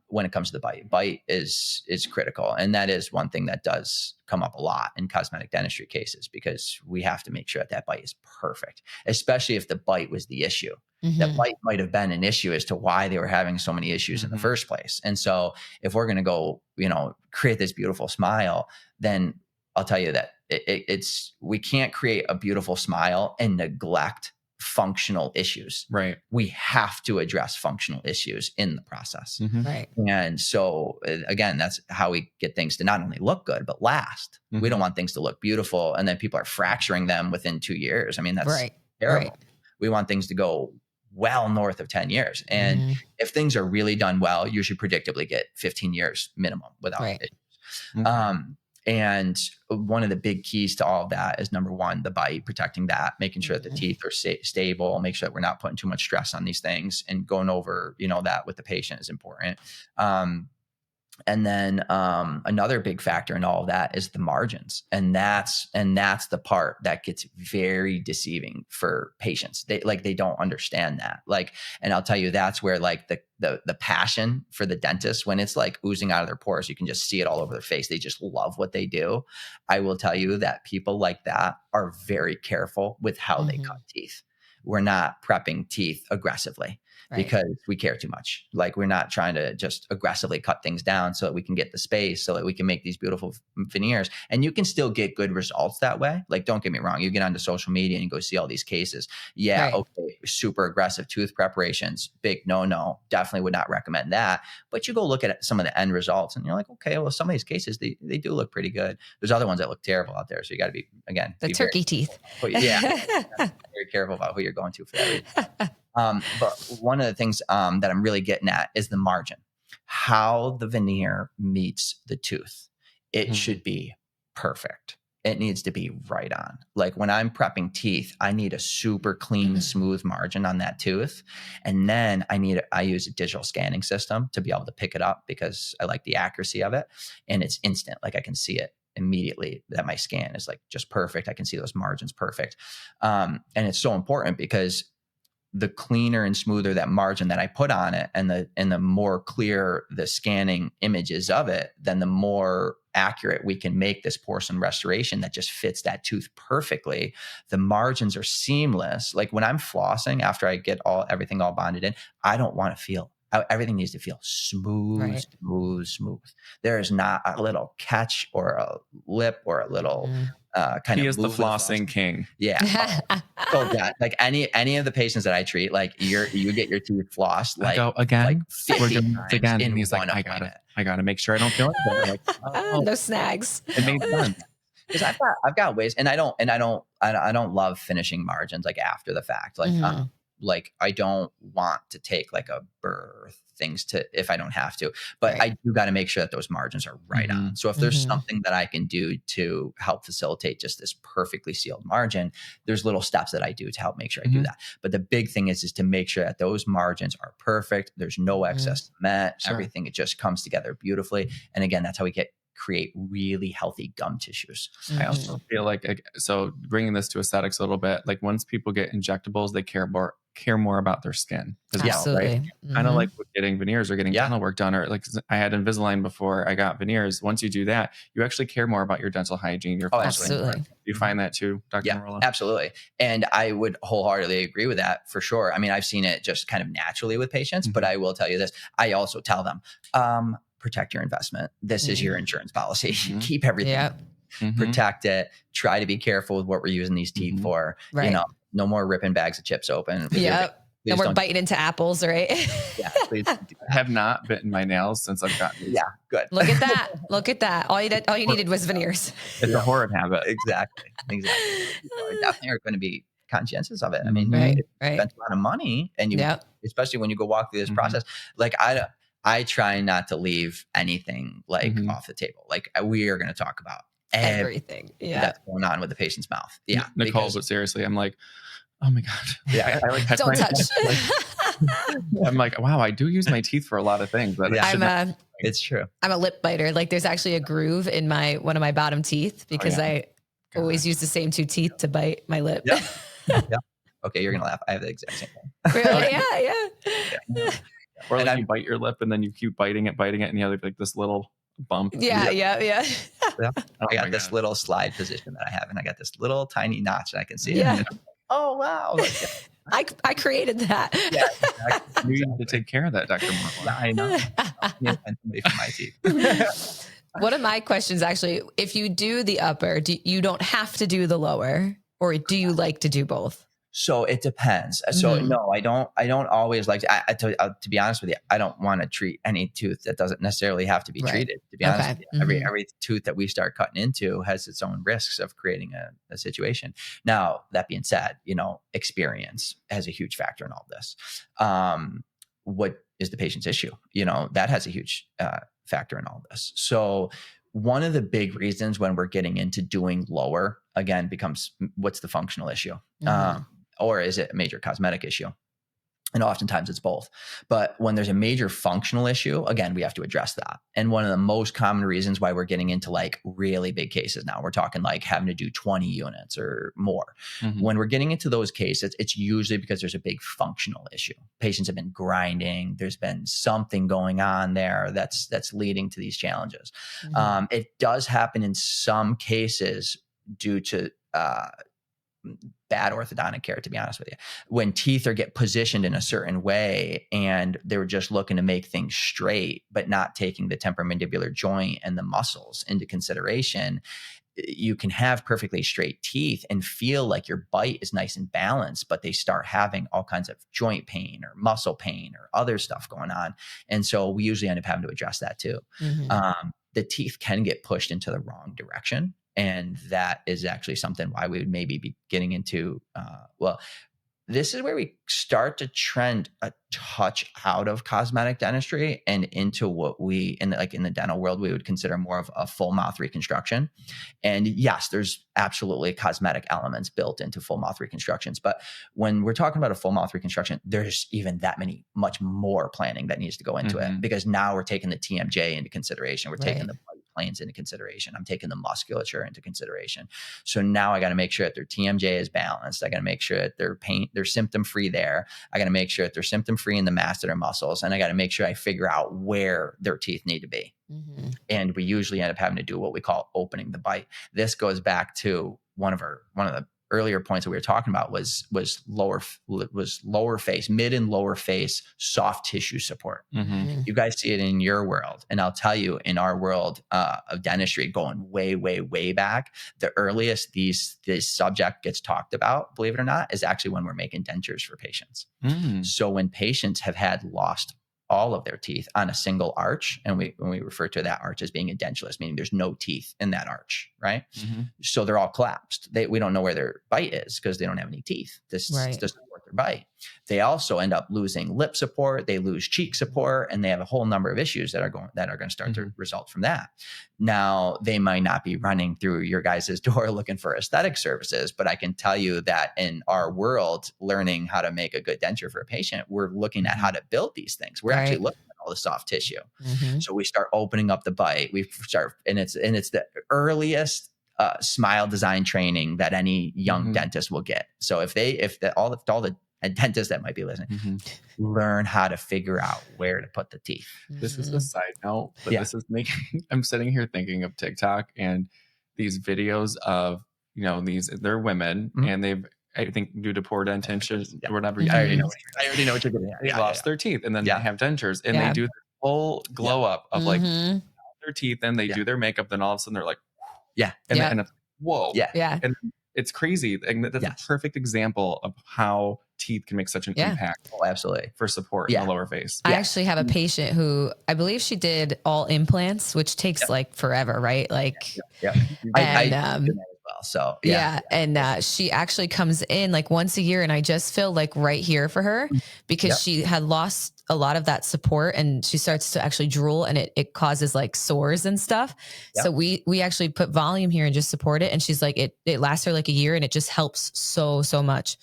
[SPEAKER 1] When it comes to the bite is critical. And that is one thing that does come up a lot in cosmetic dentistry cases, because we have to make sure that bite is perfect, especially if the bite was the issue. That bite might have been an issue as to why they were having so many issues in the first place. And so if we're going to go, create this beautiful smile, then I'll tell you that we can't create a beautiful smile and neglect functional issues. Right. We have to address functional issues in the process. Right. And so again, that's how we get things to not only look good, but last. We don't want things to look beautiful and then people are fracturing them within 2 years. I mean, that's terrible. We want things to go well north of 10 years. And if things are really done well, you should predictably get 15 years minimum without it. And one of the big keys to all of that is, number one, the bite, protecting that, making sure that the teeth are stable, make sure that we're not putting too much stress on these things, and going over, that with the patient is important. And then another big factor in all of that is the margins. And that's the part that gets very deceiving for patients. They don't understand that. And I'll tell you, that's where the passion for the dentist, when it's like oozing out of their pores, you can just see it all over their face. They just love what they do. I will tell you that people like that are very careful with how they cut teeth. We're not prepping teeth aggressively. Because we care too much. We're not trying to just aggressively cut things down so that we can get the space, so that we can make these beautiful veneers. And you can still get good results that way. Don't get me wrong. You get onto social media and you go see all these cases. Okay, super aggressive tooth preparations, big no. Definitely would not recommend that. But you go look at some of the end results and you're like, okay, well, some of these cases, they do look pretty good. There's other ones that look terrible out there. So you got to be, again,
[SPEAKER 3] the turkey teeth.
[SPEAKER 2] Very careful about who you're going to for that reason. But one of the things that I'm really getting at is the margin, how the veneer meets the tooth. It should be perfect. It needs to be right on. Like when I'm prepping teeth, I need a super clean, smooth margin on that tooth. And then I use a digital scanning system to be able to pick it up because I like the accuracy of it. And it's instant. Like I can see it immediately that my scan is like just perfect. I can see those margins perfect. And it's so important because the cleaner and smoother that margin that I put on it and the more clear the scanning images of it, then the more accurate we can make this porcelain restoration that just fits that tooth perfectly. The margins are seamless. Like when I'm flossing after I get everything all bonded in, I don't want to feel, everything needs to feel smooth,
[SPEAKER 3] Right.
[SPEAKER 2] smooth. There is not a little catch or a lip or a little kind
[SPEAKER 1] he
[SPEAKER 2] of
[SPEAKER 1] is the flossing king.
[SPEAKER 2] Yeah. So yeah, like any of the patients that I treat, like you get your teeth flossed like,
[SPEAKER 1] I go again.
[SPEAKER 2] like
[SPEAKER 1] We're
[SPEAKER 2] 50
[SPEAKER 1] doing
[SPEAKER 2] times
[SPEAKER 1] this again.
[SPEAKER 2] in
[SPEAKER 1] And he's like,
[SPEAKER 2] one
[SPEAKER 1] I
[SPEAKER 2] appointment.
[SPEAKER 1] gotta make sure I don't feel anything. Like,
[SPEAKER 3] No snags.
[SPEAKER 1] it made sense.
[SPEAKER 2] Because I've got ways, and I don't love finishing margins like after the fact. Like I don't want to take like a burr things to if I don't have to, but
[SPEAKER 3] Right.
[SPEAKER 2] I do got to make sure that those margins are right on. So if there's something that I can do to help facilitate just this perfectly sealed margin, there's little steps that I do to help make sure I do that. But the big thing is to make sure that those margins are perfect. There's no excess cement.
[SPEAKER 1] Sure.
[SPEAKER 2] Everything, it just comes together beautifully. And again, that's how we create really healthy gum tissues.
[SPEAKER 1] I also feel like, so bringing this to aesthetics a little bit, like once people get injectables, they care more about their skin as well, right? Kind of like with getting veneers or getting dental work done, or like I had Invisalign before I got veneers. Once you do that, you actually care more about your dental hygiene. Your
[SPEAKER 3] absolutely.
[SPEAKER 1] You find that too, Dr. Merola?
[SPEAKER 2] Absolutely. And I would wholeheartedly agree with that for sure. I mean, I've seen it just kind of naturally with patients, but I will tell you this. I also tell them, protect your investment. This is your insurance policy. Keep everything. Protect it. Try to be careful with what we're using these teeth for.
[SPEAKER 3] Right.
[SPEAKER 2] You know, no more ripping bags of chips open.
[SPEAKER 3] No more biting into apples, right?
[SPEAKER 2] Yeah, please.
[SPEAKER 1] I have not bitten my nails since I've gotten these.
[SPEAKER 2] Yeah, good.
[SPEAKER 3] Look at that. Look at that. All you needed was veneers.
[SPEAKER 1] It's a horrid habit.
[SPEAKER 2] Exactly. You definitely are going to be conscientious of it. I mean,
[SPEAKER 3] Right.
[SPEAKER 2] you spend a lot of money, and you, especially when you go walk through this process, like I try not to leave anything like off the table. Like we are going to talk about
[SPEAKER 3] everything
[SPEAKER 2] that's going on with the patient's mouth. Yeah,
[SPEAKER 1] Nicole, but seriously, I'm like, oh my God.
[SPEAKER 2] Yeah,
[SPEAKER 1] I like
[SPEAKER 3] don't touch.
[SPEAKER 1] I'm like, wow, I do use my teeth for a lot of things. But
[SPEAKER 2] it's true.
[SPEAKER 3] I'm a lip biter. Like there's actually a groove in one of my bottom teeth because I always use the same two teeth to bite my lip.
[SPEAKER 2] Yeah. Okay, you're gonna laugh. I have the exact same thing.
[SPEAKER 3] Really? Yeah.
[SPEAKER 1] Or like you bite your lip and then you keep biting it, and you have like this little bump.
[SPEAKER 3] Yeah.
[SPEAKER 2] I got this little slide position that I have, and I got this little tiny notch that I can see.
[SPEAKER 3] Yeah.
[SPEAKER 2] Oh wow.
[SPEAKER 3] I created that.
[SPEAKER 2] Yeah, exactly.
[SPEAKER 1] You need to take care of that, Dr. Merola.
[SPEAKER 2] I know. I need to find somebody for my teeth.
[SPEAKER 3] One of my questions, actually, if you do the upper, you don't have to do the lower, or do you like to do both?
[SPEAKER 2] So it depends. So no, I don't always like to be honest with you, I don't want to treat any tooth that doesn't necessarily have to be treated. To be honest with you, every tooth that we start cutting into has its own risks of creating a situation. Now, that being said, experience has a huge factor in all this. What is the patient's issue? That has a huge factor in all this. So one of the big reasons when we're getting into doing lower, again, becomes what's the functional issue? Or is it a major cosmetic issue? And oftentimes it's both. But when there's a major functional issue, again, we have to address that. And one of the most common reasons why we're getting into like really big cases now, we're talking like having to do 20 units or more. When we're getting into those cases, it's usually because there's a big functional issue. Patients have been grinding. There's been something going on there that's leading to these challenges. It does happen in some cases due to bad orthodontic care, to be honest with you. When teeth get positioned in a certain way and they're just looking to make things straight, but not taking the temporomandibular joint and the muscles into consideration, you can have perfectly straight teeth and feel like your bite is nice and balanced, but they start having all kinds of joint pain or muscle pain or other stuff going on. And so we usually end up having to address that too. The teeth can get pushed into the wrong direction. And that is actually something why we would maybe be getting into, this is where we start to trend a touch out of cosmetic dentistry and into what we, in the dental world, we would consider more of a full mouth reconstruction. And yes, there's absolutely cosmetic elements built into full mouth reconstructions. But when we're talking about a full mouth reconstruction, there's even much more planning that needs to go into it, because now we're taking the TMJ into consideration. We're taking the bite planes into consideration. I'm taking the musculature into consideration. So now I got to make sure that their TMJ is balanced. I got to make sure that they're symptom free there. I got to make sure that they're symptom free in the masseter muscles. And I got to make sure I figure out where their teeth need to be. And we usually end up having to do what we call opening the bite. This goes back to one of the earlier points that we were talking about was lower face, mid and lower face, soft tissue support. You guys see it in your world. And I'll tell you, in our world of dentistry, going way, way, way back, the earliest this subject gets talked about, believe it or not, is actually when we're making dentures for patients. So when patients have had lost all of their teeth on a single arch, and we refer to that arch as being edentulous, meaning there's no teeth in that arch, right? So they're all collapsed. We don't know where their bite is because they don't have any teeth. This doesn't support their bite. They also end up losing lip support, they lose cheek support, and they have a whole number of issues that are going to start to result from that. Now, they might not be running through your guys' door looking for aesthetic services, but I can tell you that in our world, learning how to make a good denture for a patient, we're looking at how to build these things. We're actually looking at all the soft tissue. So we start opening up the bite. And it's the earliest smile design training that any young dentist will get. So all the dentists that might be listening, learn how to figure out where to put the teeth.
[SPEAKER 1] This is a side note, but this is making, I'm sitting here thinking of TikTok and these videos of, they're women and they've, I think due to poor dentition or whatever. I already know what you're getting at. They lost their teeth and then they have dentures and they do the full glow up of like their teeth and they do their makeup. Then all of a sudden they're like, and it's, whoa. And it's crazy. And that's a perfect example of how teeth can make such an impact.
[SPEAKER 2] Oh, absolutely.
[SPEAKER 1] For support in the lower face.
[SPEAKER 3] I actually have a patient who I believe she did all implants, which takes like forever, right? Like,
[SPEAKER 2] I do that as well. So
[SPEAKER 3] and she actually comes in like once a year, and I just feel like right here for her because she had lost a lot of that support, and she starts to actually drool, and it causes like sores and stuff. So we actually put volume here and just support it, and she's like it lasts her like a year, and it just helps so much.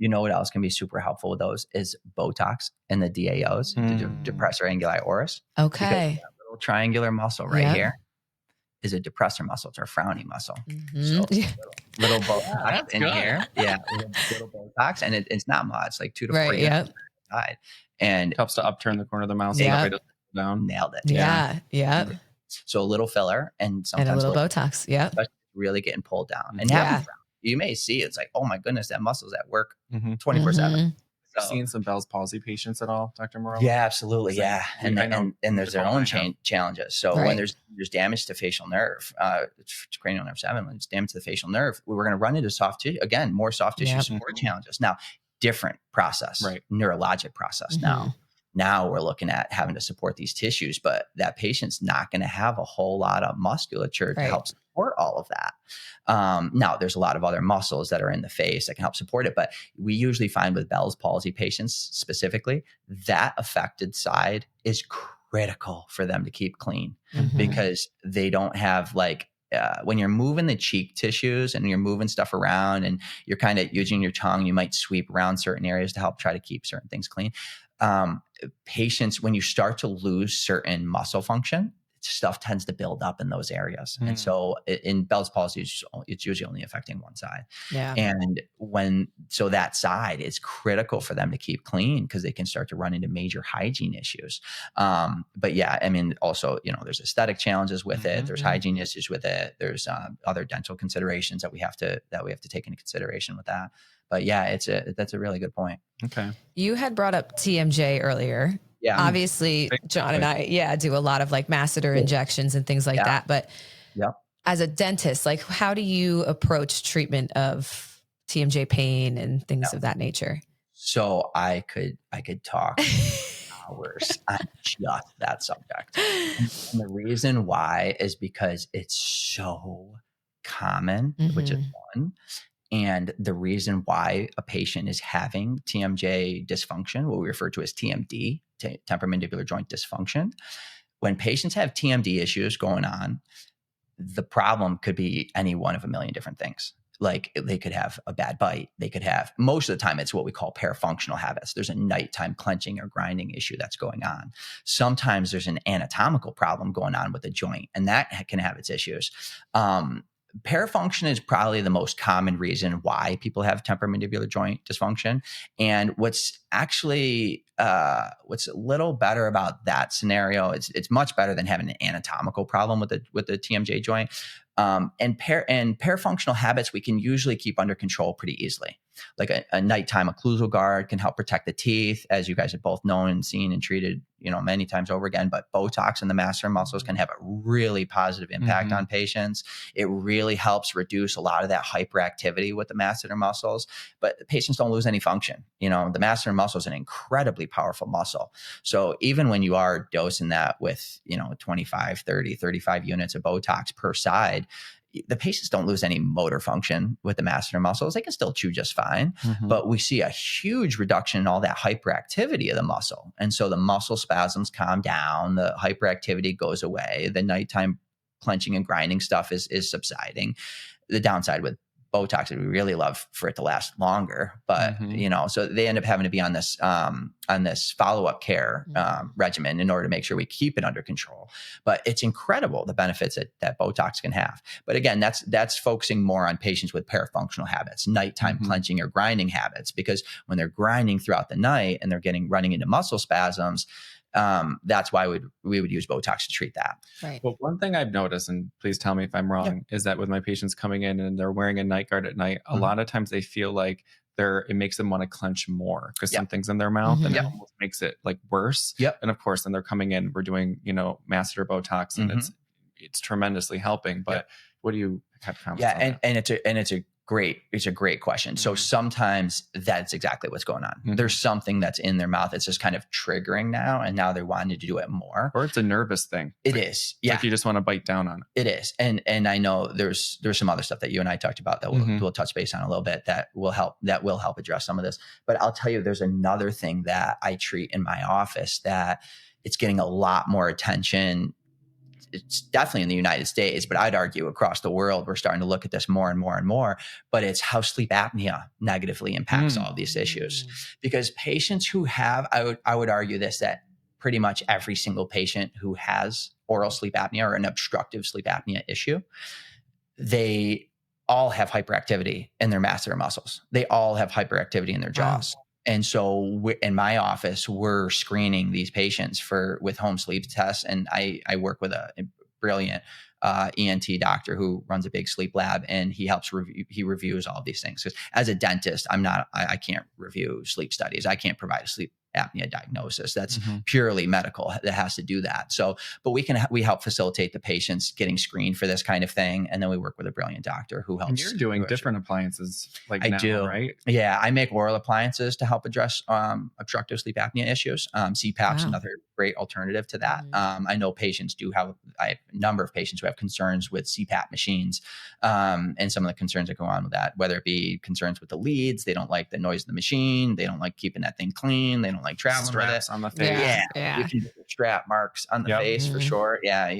[SPEAKER 2] You know what else can be super helpful with those is Botox and the DAOs, the depressor anguli oris.
[SPEAKER 3] Okay.
[SPEAKER 2] Because that little triangular muscle right here is a depressor muscle. It's our frowning muscle. So little Botox in here. Little Botox. And it's not much, like 2 to 4 years. And
[SPEAKER 1] it helps to upturn the corner of the mouth. So it down.
[SPEAKER 2] Nailed it.
[SPEAKER 3] Yeah.
[SPEAKER 2] So a little filler and sometimes
[SPEAKER 3] a little Botox. Yeah.
[SPEAKER 2] Really getting pulled down. And having you may see it's like, oh my goodness, that muscle's at work 24/7.
[SPEAKER 1] So, seen some Bell's palsy patients at all, Dr. Merola?
[SPEAKER 2] Yeah, absolutely. And there's their own challenges. So when there's damage to facial nerve, cranial nerve 7, when it's damage to the facial nerve, we're going to run into soft tissue again, more soft tissue support challenges. Now, different process, neurologic process. Now we're looking at having to support these tissues, but that patient's not going to have a whole lot of musculature to help support all of that. Now, there's a lot of other muscles that are in the face that can help support it, but we usually find with Bell's palsy patients specifically, that affected side is critical for them to keep clean because they don't have like, when you're moving the cheek tissues and you're moving stuff around and you're kind of using your tongue, you might sweep around certain areas to help try to keep certain things clean. Patients, when you start to lose certain muscle function, stuff tends to build up in those areas. And so in Bell's palsy, it's usually only affecting one side. And so that side is critical for them to keep clean because they can start to run into major hygiene issues. But also, there's aesthetic challenges with it. There's hygiene issues with it. There's other dental considerations that we have to take into consideration with that. But that's a really good point.
[SPEAKER 1] Okay.
[SPEAKER 3] You had brought up TMJ earlier. Yeah. Obviously, Jon and I, do a lot of like masseter injections and things like that. But as a dentist, like how do you approach treatment of TMJ pain and things of that nature?
[SPEAKER 2] So I could talk hours on just that subject. And the reason why is because it's so common, which is one. And the reason why a patient is having TMJ dysfunction, what we refer to as TMD, temporomandibular joint dysfunction, when patients have TMD issues going on, the problem could be any one of a million different things. Like they could have a bad bite. They could have, most of the time, it's what we call parafunctional habits. There's a nighttime clenching or grinding issue that's going on. Sometimes there's an anatomical problem going on with the joint, and that can have its issues. Parafunction is probably the most common reason why people have temporomandibular joint dysfunction. And what's actually what's a little better about that scenario, it's much better than having an anatomical problem with the TMJ joint. And parafunctional habits we can usually keep under control pretty easily. Like a nighttime occlusal guard can help protect the teeth, as you guys have both known and seen and treated, many times over again. But Botox in the masseter muscles can have a really positive impact on patients. It really helps reduce a lot of that hyperactivity with the masseter muscles, but patients don't lose any function. The masseter muscle is an incredibly powerful muscle. So even when you are dosing that with, 25, 30, 35 units of Botox per side, the patients don't lose any motor function with the masseter muscles. They can still chew just fine, but we see a huge reduction in all that hyperactivity of the muscle. And so the muscle spasms calm down, the hyperactivity goes away, the nighttime clenching and grinding stuff is subsiding. The downside with Botox, we really love for it to last longer, but so they end up having to be on this follow-up care regimen in order to make sure we keep it under control. But it's incredible the benefits that Botox can have. But again, that's focusing more on patients with parafunctional habits, nighttime clenching or grinding habits, because when they're grinding throughout the night and they're running into muscle spasms, that's why we would use Botox to treat that.
[SPEAKER 3] Right.
[SPEAKER 1] Well, one thing I've noticed, and please tell me if I'm wrong, is that with my patients coming in and they're wearing a night guard at night, a lot of times they feel like it makes them want to clench more because something's in their mouth and it almost makes it like worse. And of course, then they're coming in, we're doing, masseter Botox and it's tremendously helping. But what do you have comments on that?
[SPEAKER 2] And it's a great question. So sometimes that's exactly what's going on. There's something that's in their mouth. It's just kind of triggering now. And now they're wanting to do it more.
[SPEAKER 1] Or it's a nervous thing.
[SPEAKER 2] It is. Yeah.
[SPEAKER 1] Like you just want to bite down on it.
[SPEAKER 2] It is. And I know there's some other stuff that you and I talked about that we'll touch base on a little bit that will help address some of this. But I'll tell you, there's another thing that I treat in my office that it's getting a lot more attention. It's definitely in the United States, but I'd argue across the world, we're starting to look at this more and more and more, but it's how sleep apnea negatively impacts all of these issues. Because patients who have, I would argue this, that pretty much every single patient who has oral sleep apnea or an obstructive sleep apnea issue, they all have hyperactivity in their masseter muscles. They all have hyperactivity in their jaws. Wow. And so in my office, we're screening these patients with home sleep tests. And I work with a brilliant ENT doctor who runs a big sleep lab, and he reviews all of these things. Because as a dentist, I can't review sleep studies. I can't provide a sleep apnea diagnosis. That's purely medical that has to do that. So, but we help facilitate the patients getting screened for this kind of thing. And then we work with a brilliant doctor who helps.
[SPEAKER 1] And you're doing different appliances
[SPEAKER 2] I do.
[SPEAKER 1] Right?
[SPEAKER 2] Yeah. I make oral appliances to help address obstructive sleep apnea issues. CPAP's another great alternative to that. I know patients I have a number of patients who have concerns with CPAP machines and some of the concerns that go on with that, whether it be concerns with the leads, they don't like the noise of the machine, they don't like keeping that thing clean, they don't like traveling
[SPEAKER 1] straps
[SPEAKER 2] with it.
[SPEAKER 1] On the face.
[SPEAKER 2] Yeah. You can get strap marks on the face for sure. Yeah.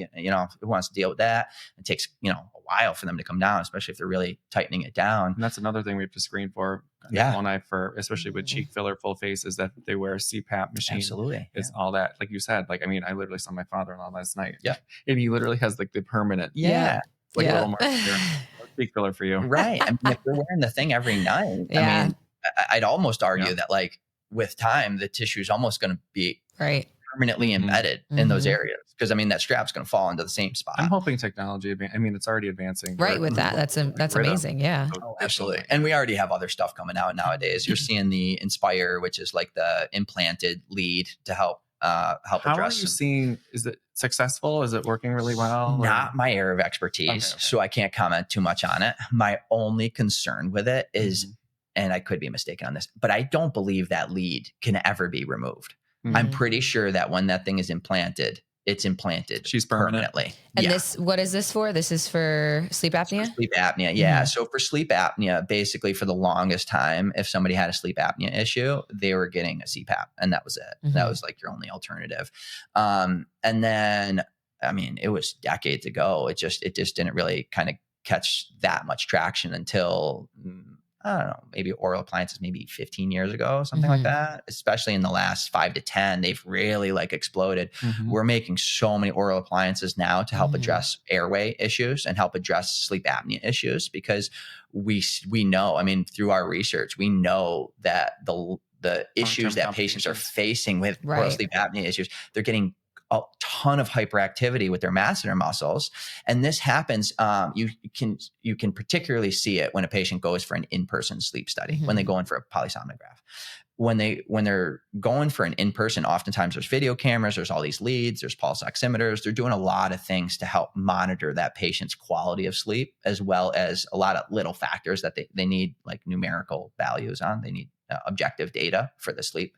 [SPEAKER 2] Who wants to deal with that? It takes, a while for them to come down, especially if they're really tightening it down.
[SPEAKER 1] And that's another thing we have to screen for. Nicole and I, especially with cheek filler, full face, is that they wear a CPAP machine.
[SPEAKER 2] Absolutely.
[SPEAKER 1] It's all that, like you said, I literally saw my father-in-law last night.
[SPEAKER 2] Yeah.
[SPEAKER 1] And he literally has like the permanent.
[SPEAKER 2] Yeah.
[SPEAKER 1] It's like a little mark there. Cheek filler for you.
[SPEAKER 2] Right. I mean, if you're wearing the thing every night, I mean, I'd almost argue that like with time, the tissue is almost going to be permanently embedded in those areas. Because that strap's going to fall into the same spot.
[SPEAKER 1] I'm hoping technology, it's already advancing.
[SPEAKER 3] Right, with that. That's amazing. Yeah.
[SPEAKER 2] Oh, absolutely. And we already have other stuff coming out nowadays. You're seeing the Inspire, which is like the implanted lead to help address.
[SPEAKER 1] How are you seeing? Is it successful? Is it working really well?
[SPEAKER 2] Not my area of expertise, so I can't comment too much on it. My only concern with it is, and I could be mistaken on this, but I don't believe that lead can ever be removed. I'm pretty sure that when that thing is implanted, it's implanted.
[SPEAKER 1] She's permanently.
[SPEAKER 3] And what is this for? This is for sleep apnea?
[SPEAKER 2] For sleep apnea. Yeah. So for sleep apnea, basically for the longest time, if somebody had a sleep apnea issue, they were getting a CPAP and that was it. That was like your only alternative. And then, I mean, it was decades ago. It just didn't really kind of catch that much traction until, I don't know, maybe oral appliances, maybe 15 years ago, something like that. Especially in the last 5 to 10, they've really like exploded. We're making so many oral appliances now to help address airway issues and help address sleep apnea issues, because we know, I mean, through our research, we know that the issues that patients are facing with oral sleep apnea issues, they're getting a ton of hyperactivity with their masseter muscles. And this happens, you can particularly see it when a patient goes for an in-person sleep study, when they go in for a polysomnograph. When they're going for an in-person, oftentimes there's video cameras, there's all these leads, there's pulse oximeters. They're doing a lot of things to help monitor that patient's quality of sleep, as well as a lot of little factors that they need, like numerical values on. They need objective data for the sleep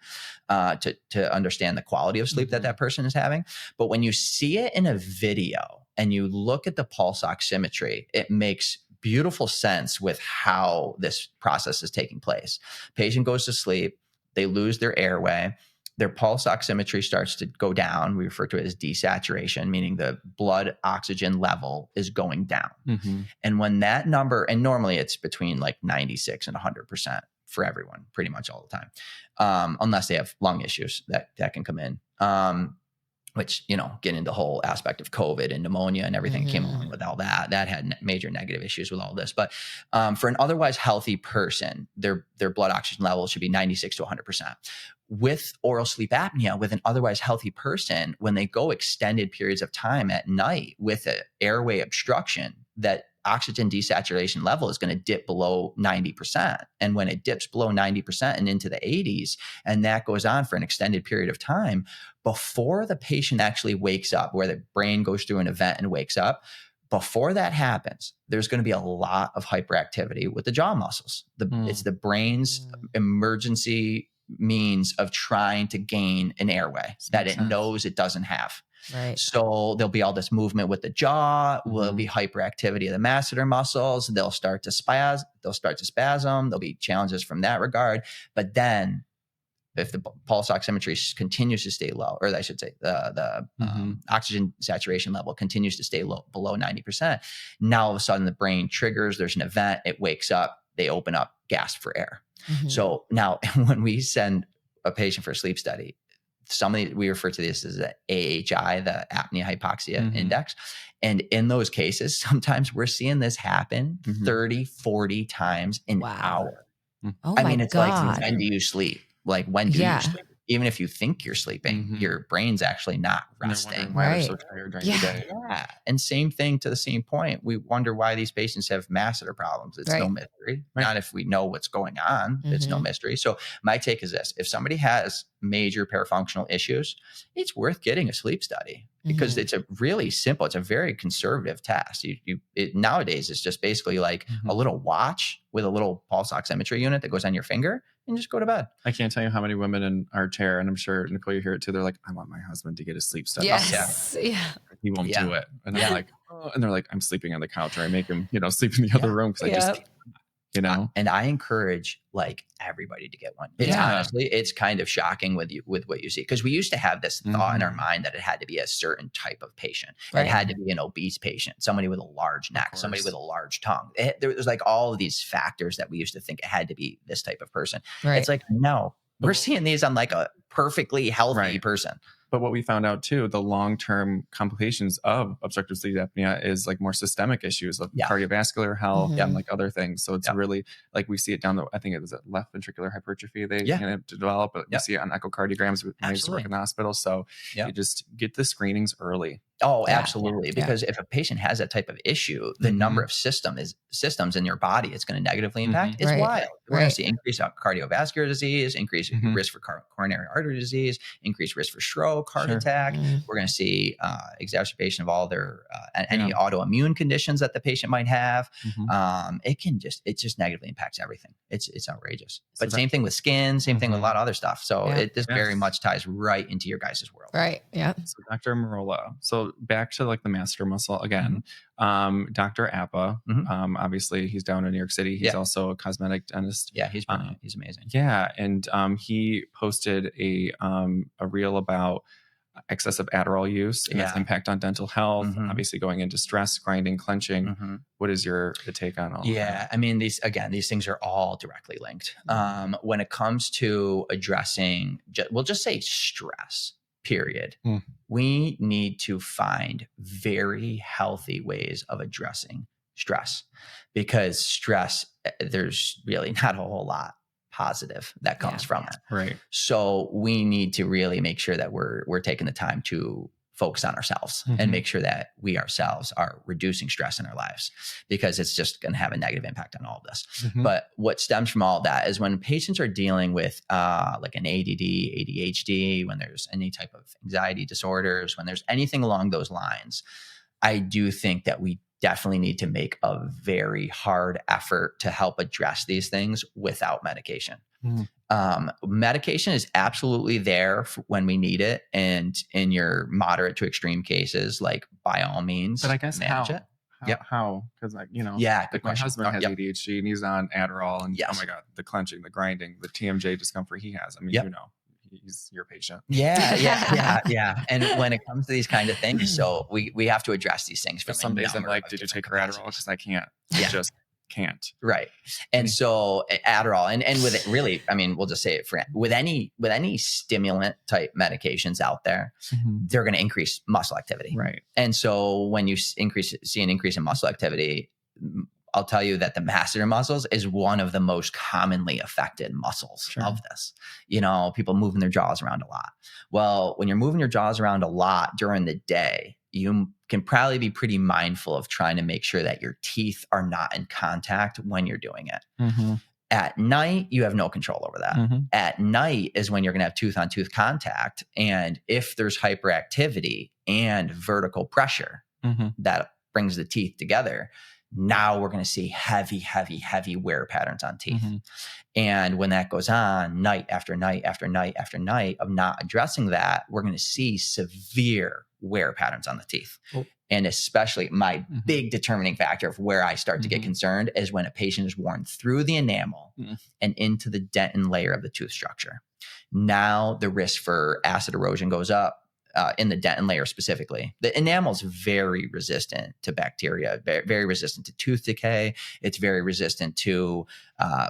[SPEAKER 2] to understand the quality of sleep that person is having. But when you see it in a video and you look at the pulse oximetry, it makes beautiful sense with how this process is taking place. Patient goes to sleep, they lose their airway, their pulse oximetry starts to go down. We refer to it as desaturation, meaning the blood oxygen level is going down. And when that number, and normally it's between like 96 and 100% for everyone, pretty much all the time, unless they have lung issues that can come in, which, you know, get into the whole aspect of COVID and pneumonia and everything came along with all that. That had major negative issues with all this. But for an otherwise healthy person, their blood oxygen level should be 96 to 100%. With oral sleep apnea, with an otherwise healthy person, when they go extended periods of time at night with an airway obstruction, that oxygen desaturation level is going to dip below 90%. And when it dips below 90% and into the 80s, and that goes on for an extended period of time, before the patient actually wakes up, where the brain goes through an event and wakes up, before that happens, there's going to be a lot of hyperactivity with the jaw muscles. It's the brain's emergency means of trying to gain an airway that it knows it doesn't have.
[SPEAKER 3] Right.
[SPEAKER 2] So there'll be all this movement with the jaw. There'll be hyperactivity of the masseter muscles. They'll start to spasm. There'll be challenges from that regard. But then, if the pulse oximetry continues to stay low, or I should say the oxygen saturation level continues to stay low, below 90%, now all of a sudden the brain triggers. There's an event. It wakes up. They open up, gasp for air. So now, when we send a patient for a sleep study, we refer to this as the AHI, the apnea hypoxia index. And in those cases, sometimes we're seeing this happen 30, 40 times an hour.
[SPEAKER 3] Oh
[SPEAKER 2] I mean, it's
[SPEAKER 3] God.
[SPEAKER 2] like, when do you sleep? Like, when do you sleep? Even if you think you're sleeping, your brain's actually not resting.
[SPEAKER 1] Why they're so tired during the day.
[SPEAKER 2] Yeah. And same thing to the same point. We wonder why these patients have masseter problems. It's no mystery. Not if we know what's going on. It's no mystery. So my take is this: if somebody has major parafunctional issues, it's worth getting a sleep study, because it's a really simple, it's a very conservative test. Nowadays, it's just basically like a little watch with a little pulse oximetry unit that goes on your finger, and just go to bed.
[SPEAKER 1] I can't tell you how many women in our chair, and I'm sure Nicole, you hear it too. They're like, I want my husband to get a sleep study.
[SPEAKER 3] Yes. Yeah.
[SPEAKER 1] He won't do it. And I'm like, oh, and they're like, I'm sleeping on the couch, or I make him, sleep in the other room because I just,
[SPEAKER 2] And I encourage like everybody to get one. It's honestly, it's kind of shocking with what you see, because we used to have this thought in our mind that it had to be a certain type of patient. It had to be an obese patient, somebody with a large neck, somebody with a large tongue. There's like all of these factors that we used to think it had to be this type of person. It's like, no, we're seeing these on like a perfectly healthy person.
[SPEAKER 1] But what we found out too, the long-term complications of obstructive sleep apnea is like more systemic issues like cardiovascular health and like other things. So it's really like we see it down I think it was left ventricular hypertrophy they develop, but we see it on echocardiograms when I used to work in the hospital. So you just get the screenings early.
[SPEAKER 2] Oh, absolutely. Because if a patient has that type of issue, the number of systems in your body it's going to negatively impact is wild. We're going to see increased cardiovascular disease, increased risk for coronary artery disease, increased risk for stroke, heart attack. We're going to see exacerbation of all their any autoimmune conditions that the patient might have. It just negatively impacts everything. It's outrageous. But same thing with skin, same thing with a lot of other stuff. So it just very much ties right into your guys' world.
[SPEAKER 3] Right. Yeah.
[SPEAKER 1] So Dr. Merola. So back to like the masseter muscle again. Dr. Appa, obviously he's down in New York City. He's also a cosmetic dentist.
[SPEAKER 2] Yeah, he's brilliant. He's amazing.
[SPEAKER 1] Yeah. And he posted a reel about excessive Adderall use and its impact on dental health, obviously going into stress, grinding, clenching. What is your take on all that?
[SPEAKER 2] I mean, these things are all directly linked. When it comes to addressing, we'll just say stress, period. We need to find very healthy ways of addressing stress, because stress, there's really not a whole lot positive that comes from it.
[SPEAKER 1] Right.
[SPEAKER 2] So we need to really make sure that we're taking the time to focus on ourselves and make sure that we ourselves are reducing stress in our lives, because it's just going to have a negative impact on all of this. But what stems from all of that is when patients are dealing with like an ADD, ADHD, when there's any type of anxiety disorders, when there's anything along those lines, I do think that we definitely need to make a very hard effort to help address these things without medication. Medication is absolutely there when we need it. And in your moderate to extreme cases, like by all means,
[SPEAKER 1] but I guess
[SPEAKER 2] manage it.
[SPEAKER 1] How? Because like my husband has ADHD and he's on Adderall, and oh my god, the clenching, the grinding, the TMJ discomfort he has. I mean, he's your patient.
[SPEAKER 2] Yeah. And when it comes to these kind of things, so we have to address these things. For
[SPEAKER 1] some days I'm like, did you take her Adderall? Because I can't. I just can't.
[SPEAKER 2] Right. And so Adderall and with it really, I mean, we'll just say it with any stimulant type medications out there, they're going to increase muscle activity.
[SPEAKER 1] Right.
[SPEAKER 2] And so when you see an increase in muscle activity, I'll tell you that the masseter muscles is one of the most commonly affected muscles of this. People moving their jaws around a lot. Well, when you're moving your jaws around a lot during the day, you can probably be pretty mindful of trying to make sure that your teeth are not in contact when you're doing it. At night, you have no control over that. At night is when you're going to have tooth-on-tooth contact. And if there's hyperactivity and vertical pressure that brings the teeth together, now we're going to see heavy wear patterns on teeth. And when that goes on night after night after night after night of not addressing that, we're going to see severe wear patterns on the teeth. And especially my big determining factor of where I start to get concerned is when a patient is worn through the enamel and into the dentin layer of the tooth structure. Now the risk for acid erosion goes up. In the dentin layer specifically. The enamel is very resistant to bacteria, very resistant to tooth decay. It's very resistant to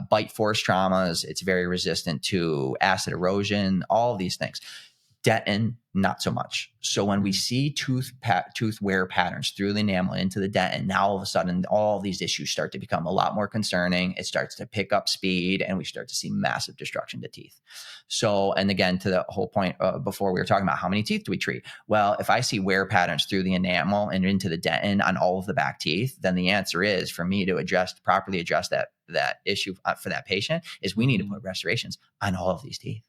[SPEAKER 2] bite force traumas. It's very resistant to acid erosion, all of these things. Dentin, not so much. So when we see tooth wear patterns through the enamel into the dentin, now all of a sudden, all these issues start to become a lot more concerning. It starts to pick up speed and we start to see massive destruction to teeth. So, and again, to the whole point before, we were talking about how many teeth do we treat? Well, if I see wear patterns through the enamel and into the dentin on all of the back teeth, then the answer is for me to properly address that issue for that patient is we need to put restorations on all of these teeth.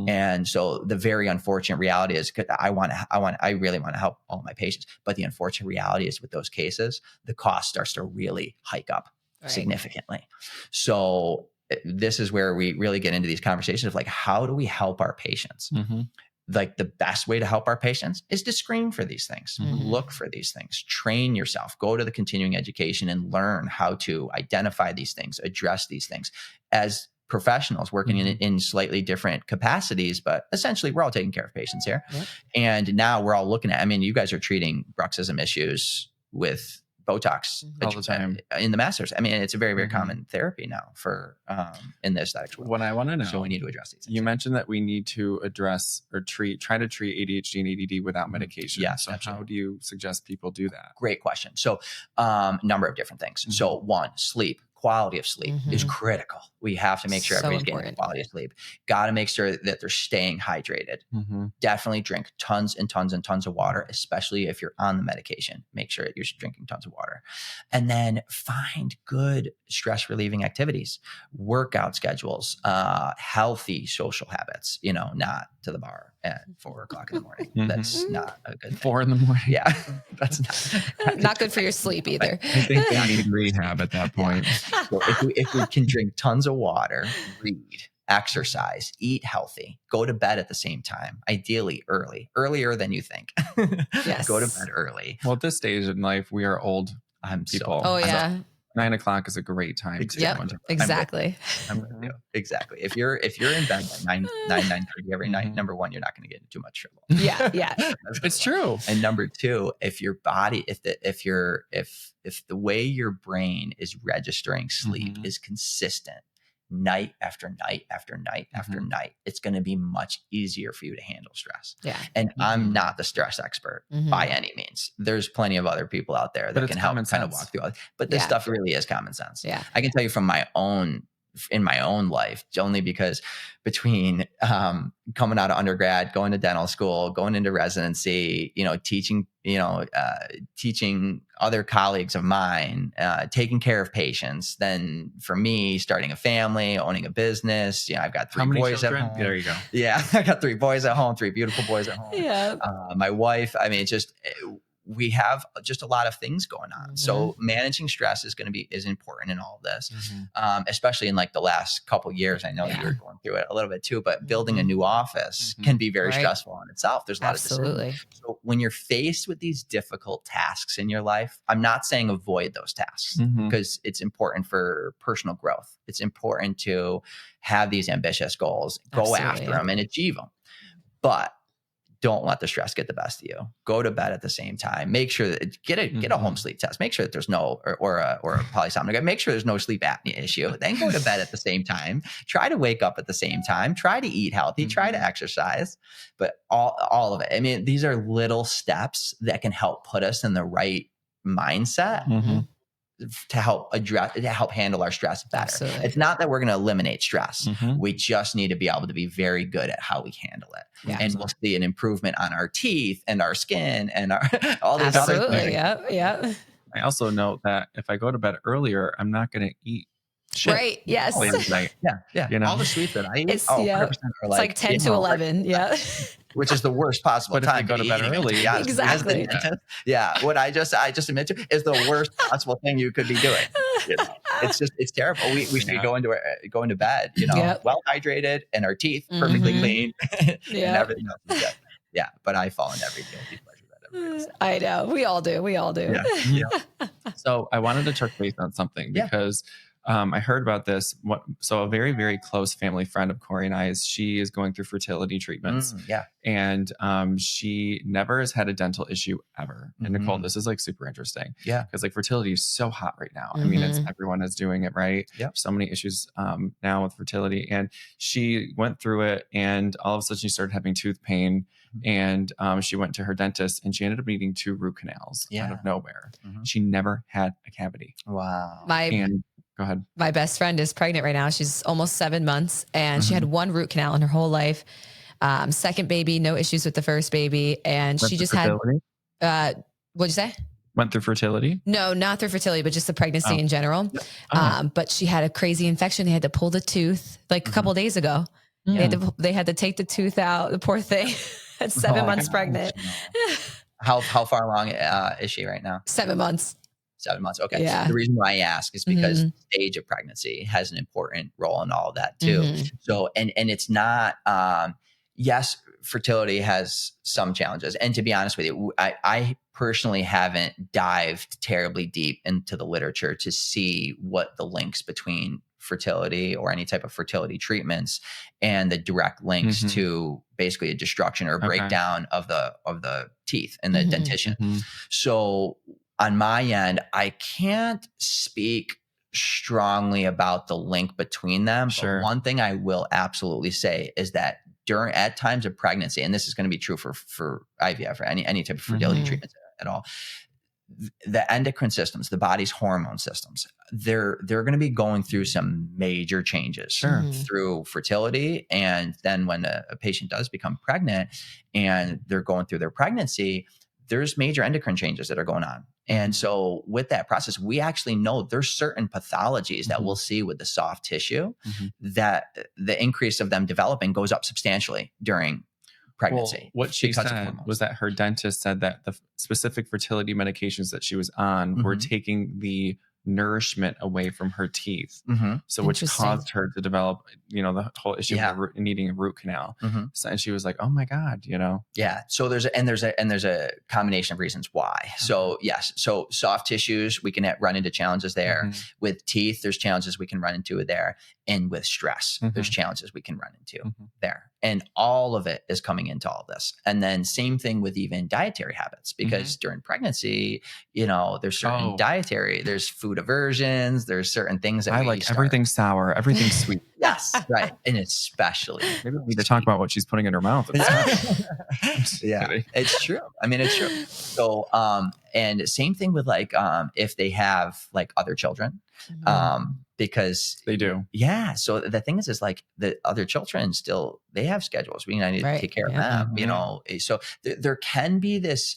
[SPEAKER 2] And so the very unfortunate reality is I really want to help all my patients, but the unfortunate reality is with those cases, the cost starts to really hike up significantly. So this is where we really get into these conversations of like, how do we help our patients? Like the best way to help our patients is to screen for these things, look for these things, train yourself, go to the continuing education and learn how to identify these things, address these things as professionals working in slightly different capacities, but essentially we're all taking care of patients here. And now we're all looking at, I mean, you guys are treating bruxism issues with Botox
[SPEAKER 1] all the time
[SPEAKER 2] in the masters. I mean, it's a very, very common therapy now for in the aesthetics world.
[SPEAKER 1] What I want to know,
[SPEAKER 2] so we need to address these things.
[SPEAKER 1] You mentioned that we need to address or try to treat ADHD and ADD without medication.
[SPEAKER 2] Yes,
[SPEAKER 1] so
[SPEAKER 2] absolutely.
[SPEAKER 1] How do you suggest people do that?
[SPEAKER 2] Great question. So number of different things. So one, sleep, quality of sleep is critical. We have to make sure everybody's getting quality of sleep. Got to make sure that they're staying hydrated. Definitely drink tons and tons and tons of water, especially if you're on the medication. Make sure that you're drinking tons of water. And then find good stress relieving activities, workout schedules, healthy social habits, not to the bar at 4 o'clock in the morning. That's not a good thing.
[SPEAKER 1] 4 in the morning.
[SPEAKER 2] Yeah. That's
[SPEAKER 3] not good for your sleep either.
[SPEAKER 1] I think they need rehab at that point.
[SPEAKER 2] So if we can drink tons of water, read, exercise, eat healthy, go to bed at the same time, ideally earlier than you think.
[SPEAKER 3] Yes.
[SPEAKER 2] Go to bed early.
[SPEAKER 1] Well, at this stage in life, we are old people.
[SPEAKER 3] Oh yeah.
[SPEAKER 1] 9 o'clock is a great time.
[SPEAKER 3] Exactly.
[SPEAKER 2] I'm with you. Exactly. If you're in bed by 9:30 every night, number one, you're not going to get into too much trouble.
[SPEAKER 3] Yeah.
[SPEAKER 1] It's true.
[SPEAKER 2] And number two, if your body, if the way your brain is registering sleep is consistent, night after night after night after night, it's going to be much easier for you to handle stress.
[SPEAKER 3] Yeah.
[SPEAKER 2] And I'm not the stress expert by any means. There's plenty of other people out there that can help kind of walk through all. But this stuff really is common sense.
[SPEAKER 3] Yeah.
[SPEAKER 2] I can tell you from in my own life, only because between coming out of undergrad, going to dental school, going into residency, teaching other colleagues of mine, taking care of patients. Then for me, starting a family, owning a business, I've got 3 boys at home.
[SPEAKER 1] There you go.
[SPEAKER 2] Yeah, I got 3 boys at home, 3 beautiful boys at home.
[SPEAKER 3] Yeah.
[SPEAKER 2] My wife, we have just a lot of things going on. So managing stress is important in all of this, especially in like the last couple of years. I know you're going through it a little bit too, but building a new office can be very stressful in itself. There's a lot of decisions. So when you're faced with these difficult tasks in your life, I'm not saying avoid those tasks because it's important for personal growth. It's important to have these ambitious goals, go after them and achieve them. But don't let the stress get the best of you. Go to bed at the same time. Make sure that get a home sleep test. Make sure that there's no or a polysomnograph. Make sure there's no sleep apnea issue. Then go to bed at the same time. Try to wake up at the same time. Try to eat healthy. Try to exercise. But all of it. I mean, these are little steps that can help put us in the right mindset to help handle our stress better.
[SPEAKER 3] Absolutely.
[SPEAKER 2] It's not that we're going to eliminate stress. We just need to be able to be very good at how we handle it. Yeah, and we'll see an improvement on our teeth and our skin and all these other things.
[SPEAKER 3] Yeah.
[SPEAKER 2] I
[SPEAKER 1] also note that if I go to bed earlier, I'm not going to eat shit.
[SPEAKER 3] Right. Yes.
[SPEAKER 2] Yeah. All the sweets that I eat,
[SPEAKER 3] it's like 10 to 11. Yeah.
[SPEAKER 2] Which is the worst possible time
[SPEAKER 1] to go to bed early.
[SPEAKER 2] Yeah,
[SPEAKER 3] exactly.
[SPEAKER 2] What I just admit to is the worst possible thing you could be doing. It's terrible. We should be going to bed, well hydrated and our teeth perfectly clean and everything else is good. Yeah, but I fall into every guilty pleasure that everybody else.
[SPEAKER 3] I know. We all do.
[SPEAKER 2] Yeah.
[SPEAKER 1] So I wanted to touch base on something because I heard about this. So a very, very close family friend of Corey and I's, she is going through fertility treatments. And she never has had a dental issue ever. And Nicole, this is like super interesting.
[SPEAKER 2] Yeah.
[SPEAKER 1] Because like fertility is so hot right now. I mean, everyone is doing it, right?
[SPEAKER 2] Yep.
[SPEAKER 1] So many issues now with fertility. And she went through it and all of a sudden she started having tooth pain. And she went to her dentist and she ended up needing 2 root canals out of nowhere. She never had a cavity.
[SPEAKER 2] Wow.
[SPEAKER 1] Go ahead.
[SPEAKER 3] My best friend is pregnant right now. She's almost 7 months and she had 1 root canal in her whole life. Second baby, no issues with the first baby. And she just had, what'd you say?
[SPEAKER 1] Went through fertility?
[SPEAKER 3] No, not through fertility, but just the pregnancy in general. But she had a crazy infection. They had to pull the tooth like a couple of days ago. They had to take the tooth out. The poor thing at 7 months pregnant.
[SPEAKER 2] How far along is she right now?
[SPEAKER 3] 7 months.
[SPEAKER 2] 7 months. Okay.
[SPEAKER 3] Yeah.
[SPEAKER 2] The reason why I ask is because the stage of pregnancy has an important role in all of that too. So, and it's not, yes, fertility has some challenges. And to be honest with you, I personally haven't dived terribly deep into the literature to see what the links between fertility or any type of fertility treatments and the direct links to basically a destruction or breakdown of the teeth and the dentition. So on my end, I can't speak strongly about the link between them. But one thing I will absolutely say is that at times of pregnancy, and this is going to be true for IVF or any type of fertility treatment at all, the endocrine systems, the body's hormone systems, they're going to be going through some major changes through fertility. And then when a patient does become pregnant and they're going through their pregnancy, there's major endocrine changes that are going on. And so with that process, we actually know there's certain pathologies that we'll see with the soft tissue that the increase of them developing goes up substantially during pregnancy.
[SPEAKER 1] Well, what she said was that her dentist said that the specific fertility medications that she was on were taking the nourishment away from her teeth. So which caused her to develop, the whole issue of needing a root canal. So, and she was like, oh my God,
[SPEAKER 2] Yeah. So there's a combination of reasons why. So yes. So soft tissues, we can run into challenges there. With teeth, there's challenges we can run into there. And with stress, there's challenges we can run into there. And all of it is coming into all of this. And then same thing with even dietary habits, because during pregnancy, there's certain there's food aversions, there's certain things that
[SPEAKER 1] I like everything sour, everything sweet.
[SPEAKER 2] Yes, right. And especially
[SPEAKER 1] maybe we need to talk about what she's putting in her mouth.
[SPEAKER 2] Yeah, it's true. I mean, it's true. So, and same thing with if they have other children, because
[SPEAKER 1] they do.
[SPEAKER 2] Yeah. So the thing is the other children still, they have schedules. We need to take care of them, so there can be this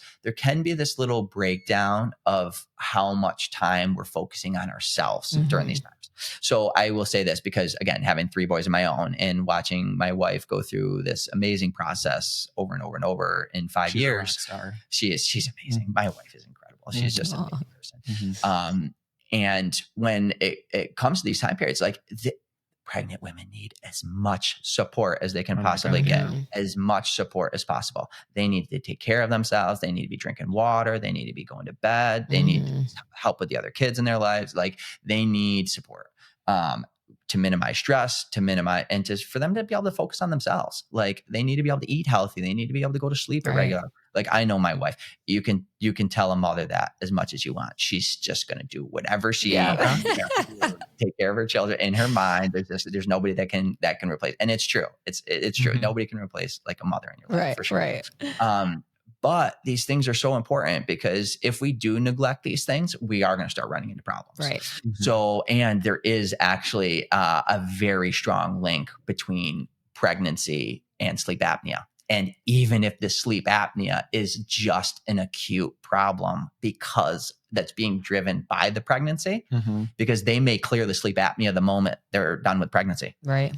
[SPEAKER 2] little breakdown of how much time we're focusing on ourselves during these times. So I will say this, because again, having 3 boys of my own and watching my wife go through this amazing process over and over and over in 5 years, she's amazing. My wife is incredible. She's just an amazing person. And when it comes to these time periods, the pregnant women need as much support as they can possibly get, as much support as possible. They need to take care of themselves. They need to be drinking water. They need to be going to bed. They need help with the other kids in their lives. They need support to minimize stress, and for them to be able to focus on themselves. They need to be able to eat healthy. They need to be able to go to sleep at regular. I know my wife, you can tell a mother that as much as you want. She's just going to do whatever she take care of her children. In her mind, there's nobody that can replace. And it's true. It's true. Nobody can replace a mother in your life for sure. Right. But these things are so important, because if we do neglect these things, we are going to start running into problems.
[SPEAKER 3] Right.
[SPEAKER 2] So, and there is actually a very strong link between pregnancy and sleep apnea. And even if the sleep apnea is just an acute problem because that's being driven by the pregnancy, because they may clear the sleep apnea the moment they're done with pregnancy. Right.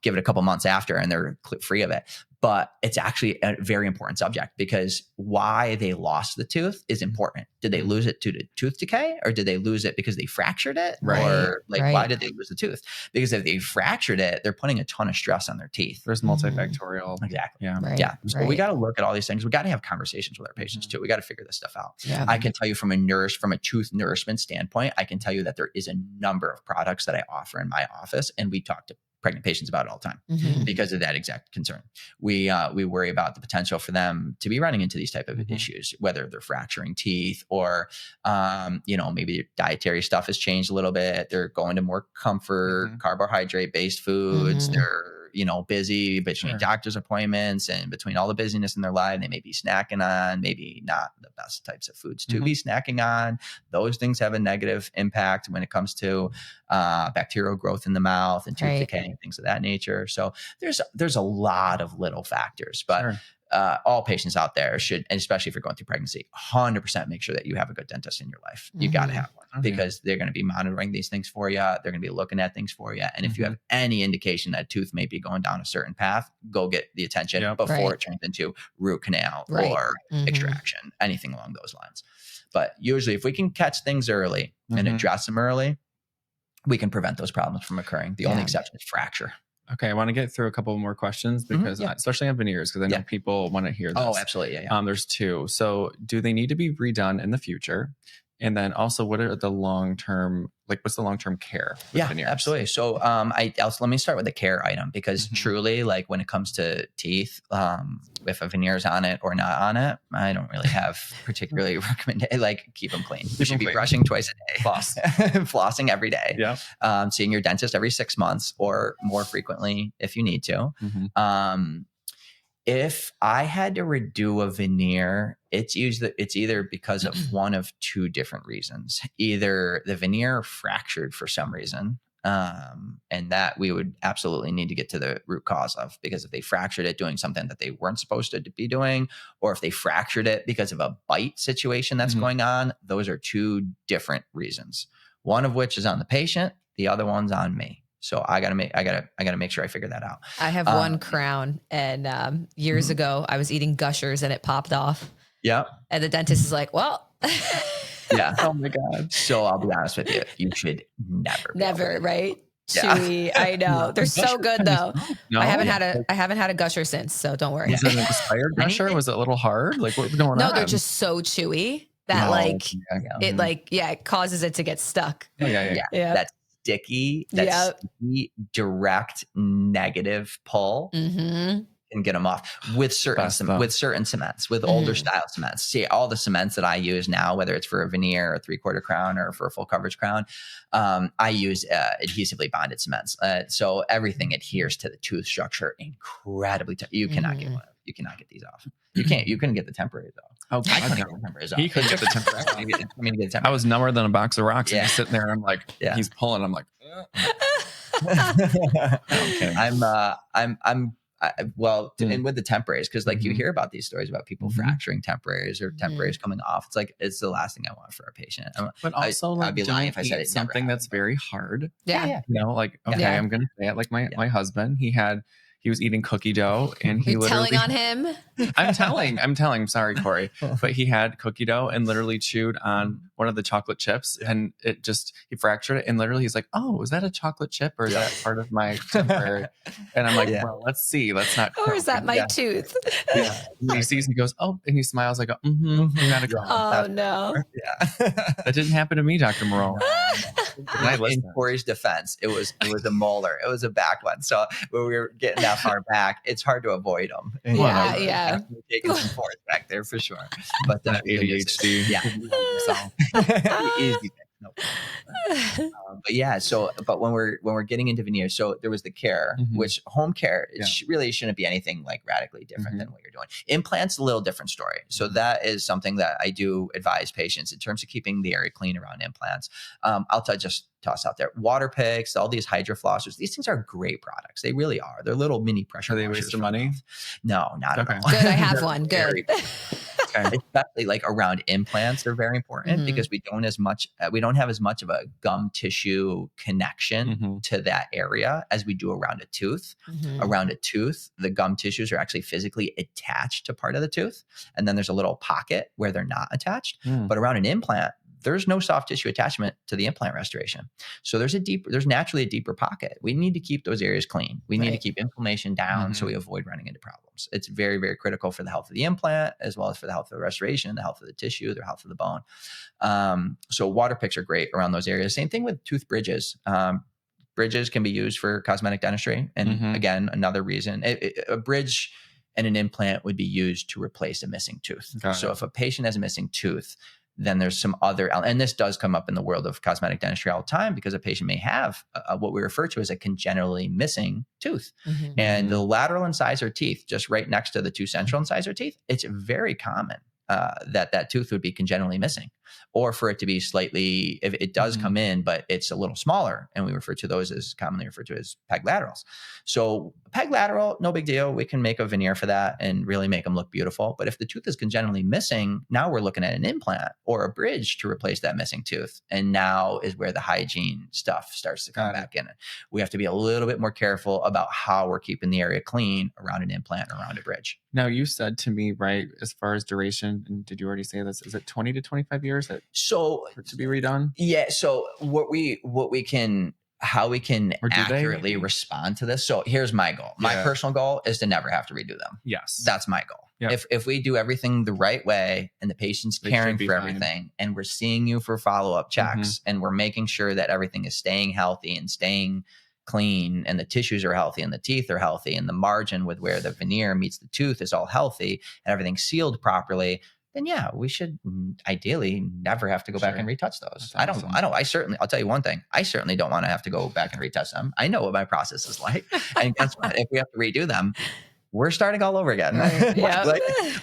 [SPEAKER 2] Give it a couple months after and they're free of it. But it's actually a very important subject, because why they lost the tooth is important. Did they lose it to the tooth decay, or did they lose it because they fractured it? Right. Or why did they lose the tooth? Because if they fractured it, they're putting a ton of stress on their teeth.
[SPEAKER 1] There's multifactorial.
[SPEAKER 2] Exactly.
[SPEAKER 1] Yeah.
[SPEAKER 2] Right. Yeah. So we got to look at all these things. We got to have conversations with our patients too. We got to figure this stuff out. Yeah. I can tell you from a tooth nourishment standpoint, I can tell you that there is a number of products that I offer in my office, and we talk to pregnant patients about it all the time because of that exact concern. We worry about the potential for them to be running into these type of issues, whether they're fracturing teeth or, maybe dietary stuff has changed a little bit. They're going to more comfort, carbohydrate based foods. They're, busy between doctor's appointments and between all the busyness in their life. They may be snacking on maybe not the best types of foods to be snacking on. Those things have a negative impact when it comes to bacterial growth in the mouth and tooth decay and things of that nature. So there's a lot of little factors, but all patients out there should, and especially if you're going through pregnancy, 100% make sure that you have a good dentist in your life. You got to have one because they're going to be monitoring these things for you. They're going to be looking at things for you. And if you have any indication that tooth may be going down a certain path, go get the attention before it turns into root canal or extraction, anything along those lines. But usually if we can catch things early and address them early, we can prevent those problems from occurring. The only exception is fracture.
[SPEAKER 1] Okay, I want to get through a couple more questions because especially on veneers, because I know people want to hear this.
[SPEAKER 2] Oh, absolutely. Yeah.
[SPEAKER 1] There's 2. So do they need to be redone in the future? And then also, what are the long-term, what's the long-term care?
[SPEAKER 2] Yeah, veneers? Absolutely. So let me start with the care item, because truly, when it comes to teeth, if a veneer is on it or not on it, I don't really have particularly recommended, keep them clean. You should be brushing twice a day.
[SPEAKER 1] Floss.
[SPEAKER 2] Flossing every day. Yeah. Seeing your dentist every 6 months or more frequently if you need to. If I had to redo a veneer, it's either because of one of two different reasons. Either the veneer fractured for some reason, and that we would absolutely need to get to the root cause of, because if they fractured it doing something that they weren't supposed to be doing, or if they fractured it because of a bite situation that's going on, those are two different reasons. One of which is on the patient, the other one's on me. So I gotta make sure I figure that out.
[SPEAKER 3] I have one crown, and years ago I was eating Gushers and it popped off.
[SPEAKER 2] Yep.
[SPEAKER 3] And the dentist is like, well,
[SPEAKER 2] yeah.
[SPEAKER 1] Oh my God.
[SPEAKER 2] So I'll be honest with you. You should never,
[SPEAKER 3] right?
[SPEAKER 2] Yeah.
[SPEAKER 3] Chewy. I know. They're so good though.
[SPEAKER 1] No,
[SPEAKER 3] I haven't had a Gusher since, so don't worry.
[SPEAKER 1] Was it an expired Gusher? Was it a little hard? Like what's going on?
[SPEAKER 3] No, they're just so chewy that it causes it to get stuck.
[SPEAKER 1] Oh, yeah.
[SPEAKER 2] That's sticky. That's sticky, direct negative pull. And get them off with certain cements, with older style cements. See, all the cements that I use now, whether it's for a veneer, a 3/4 crown, or for a full coverage crown, I use adhesively bonded cements. So everything adheres to the tooth structure incredibly. You cannot get one. You cannot get these off. You can't. You couldn't get the temporary though.
[SPEAKER 1] Oh,
[SPEAKER 2] I couldn't get the temporaries off.
[SPEAKER 1] He couldn't get the temporary. I was number than a box of rocks. And he's sitting there. I'm like, he's pulling. I'm like,
[SPEAKER 2] okay. And with the temporaries, because like you hear about these stories about people fracturing temporaries or temporaries coming off. It's like, it's the last thing I want for a patient.
[SPEAKER 1] But also, I'd be lying if I said it's something that's very hard.
[SPEAKER 3] Yeah.
[SPEAKER 1] You know, like, okay, I'm going to say it. Like my husband, he was eating cookie dough and he literally
[SPEAKER 3] telling on him.
[SPEAKER 1] I'm telling. Sorry, Corey. But he had cookie dough and literally chewed on one of the chocolate chips and he fractured it. And literally he's like, oh, is that a chocolate chip or is that part of my temporary? And I'm like, well, let's see. Let's not.
[SPEAKER 3] Or is that my tooth?
[SPEAKER 1] Yeah. And he sees, he goes, oh, and he smiles. I go, you gotta go.
[SPEAKER 3] Oh, no.
[SPEAKER 2] Yeah.
[SPEAKER 1] That didn't happen to me, Dr. Merola.
[SPEAKER 2] In Corey's defense, it was a molar. It was a back one. So when we were getting that far back, it's hard to avoid them.
[SPEAKER 3] Yeah.
[SPEAKER 2] Taking some force back there for sure. But
[SPEAKER 1] ADHD.
[SPEAKER 2] Yeah. Easy thing. No problem. But when we're getting into veneers, so there was the care, which home care really shouldn't be anything like radically different than what you're doing. Implants, a little different story. So that is something that I do advise patients in terms of keeping the area clean around implants. I'll just toss out there water picks, all these hydro flossers. These things are great products. They really are. They're little mini pressure.
[SPEAKER 1] Are they a waste of money?
[SPEAKER 2] No, not at all.
[SPEAKER 3] Good. I have one. Good.
[SPEAKER 2] Especially like around implants, they're very important because we don't have as much of a gum tissue connection to that area as we do around a tooth. Around a tooth, the gum tissues are actually physically attached to part of the tooth, and then there's a little pocket where they're not attached. But around an implant, there's no soft tissue attachment to the implant restoration. So there's naturally a deeper pocket. We need to keep those areas clean. We need to keep inflammation down so we avoid running into problems. It's very, very critical for the health of the implant, as well as for the health of the restoration, the health of the tissue, the health of the bone. So water picks are great around those areas. Same thing with tooth bridges. Bridges can be used for cosmetic dentistry. And again, another reason, a bridge and an implant would be used to replace a missing tooth. So if a patient has a missing tooth, then there's some other, and this does come up in the world of cosmetic dentistry all the time, because a patient may have what we refer to as a congenitally missing tooth. And the lateral incisor teeth, just right next to the two central incisor teeth, it's very common that tooth would be congenitally missing, or for it to be slightly, if it does come in, but it's a little smaller, and we refer to those as commonly referred to as peg laterals. So peg lateral, no big deal. We can make a veneer for that and really make them look beautiful. But if the tooth is congenitally missing, now we're looking at an implant or a bridge to replace that missing tooth. And now is where the hygiene stuff starts to come back in. We have to be a little bit more careful about how we're keeping the area clean around an implant, around a bridge.
[SPEAKER 1] Now, you said to me, right, as far as duration, and did you already say this? Is it 20 to 25 years to be redone?
[SPEAKER 2] Yeah. So how we can accurately respond to this. So here's my goal. My personal goal is to never have to redo them.
[SPEAKER 1] Yes.
[SPEAKER 2] That's my goal. Yep. If we do everything the right way and the patient's caring for everything, and we're seeing you for follow-up checks, and we're making sure that everything is staying healthy and staying clean, and the tissues are healthy and the teeth are healthy, and the margin with where the veneer meets the tooth is all healthy, and everything's sealed properly, then we should ideally never have to go back and retouch those. That's awesome. I'll tell you one thing. I certainly don't want to have to go back and retouch them. I know what my process is like. And guess what? If we have to redo them, we're starting all over again.
[SPEAKER 3] Yeah.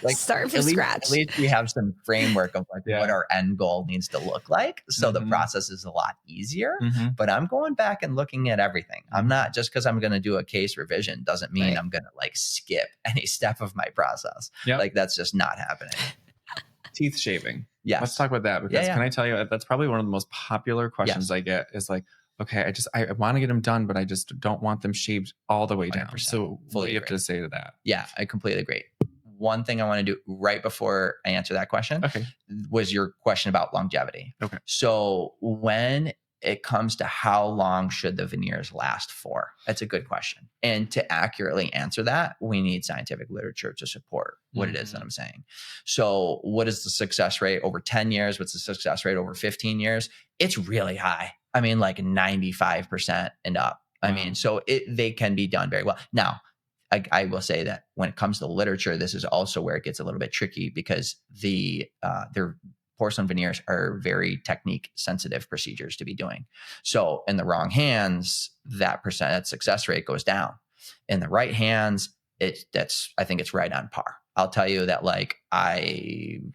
[SPEAKER 2] like
[SPEAKER 3] start from scratch.
[SPEAKER 2] At least we have some framework of like what our end goal needs to look like. So the process is a lot easier, but I'm going back and looking at everything. I'm not, just because I'm going to do a case revision doesn't mean I'm going to like skip any step of my process. Like that's just not happening.
[SPEAKER 1] Teeth shaving.
[SPEAKER 2] Yes.
[SPEAKER 1] Let's talk about that, because can I tell you, that's probably one of the most popular questions I get is like, okay, I want to get them done, but I just don't want them shaved all the way down. So what do you have to say to that?
[SPEAKER 2] Yeah, I completely agree. One thing I want to do right before I answer that question was your question about longevity.
[SPEAKER 1] Okay.
[SPEAKER 2] So when it comes to how long should the veneers last for, that's a good question. And to accurately answer that, we need scientific literature to support what it is that I'm saying. So what is the success rate over 10 years? What's the success rate over 15 years? It's really high. I mean, like 95% and up. I mean, so they can be done very well. Now, I will say that when it comes to literature, this is also where it gets a little bit tricky, because their porcelain veneers are very technique sensitive procedures to be doing. So in the wrong hands, that success rate goes down. In the right hands, I think it's right on par. I'll tell you that like I'm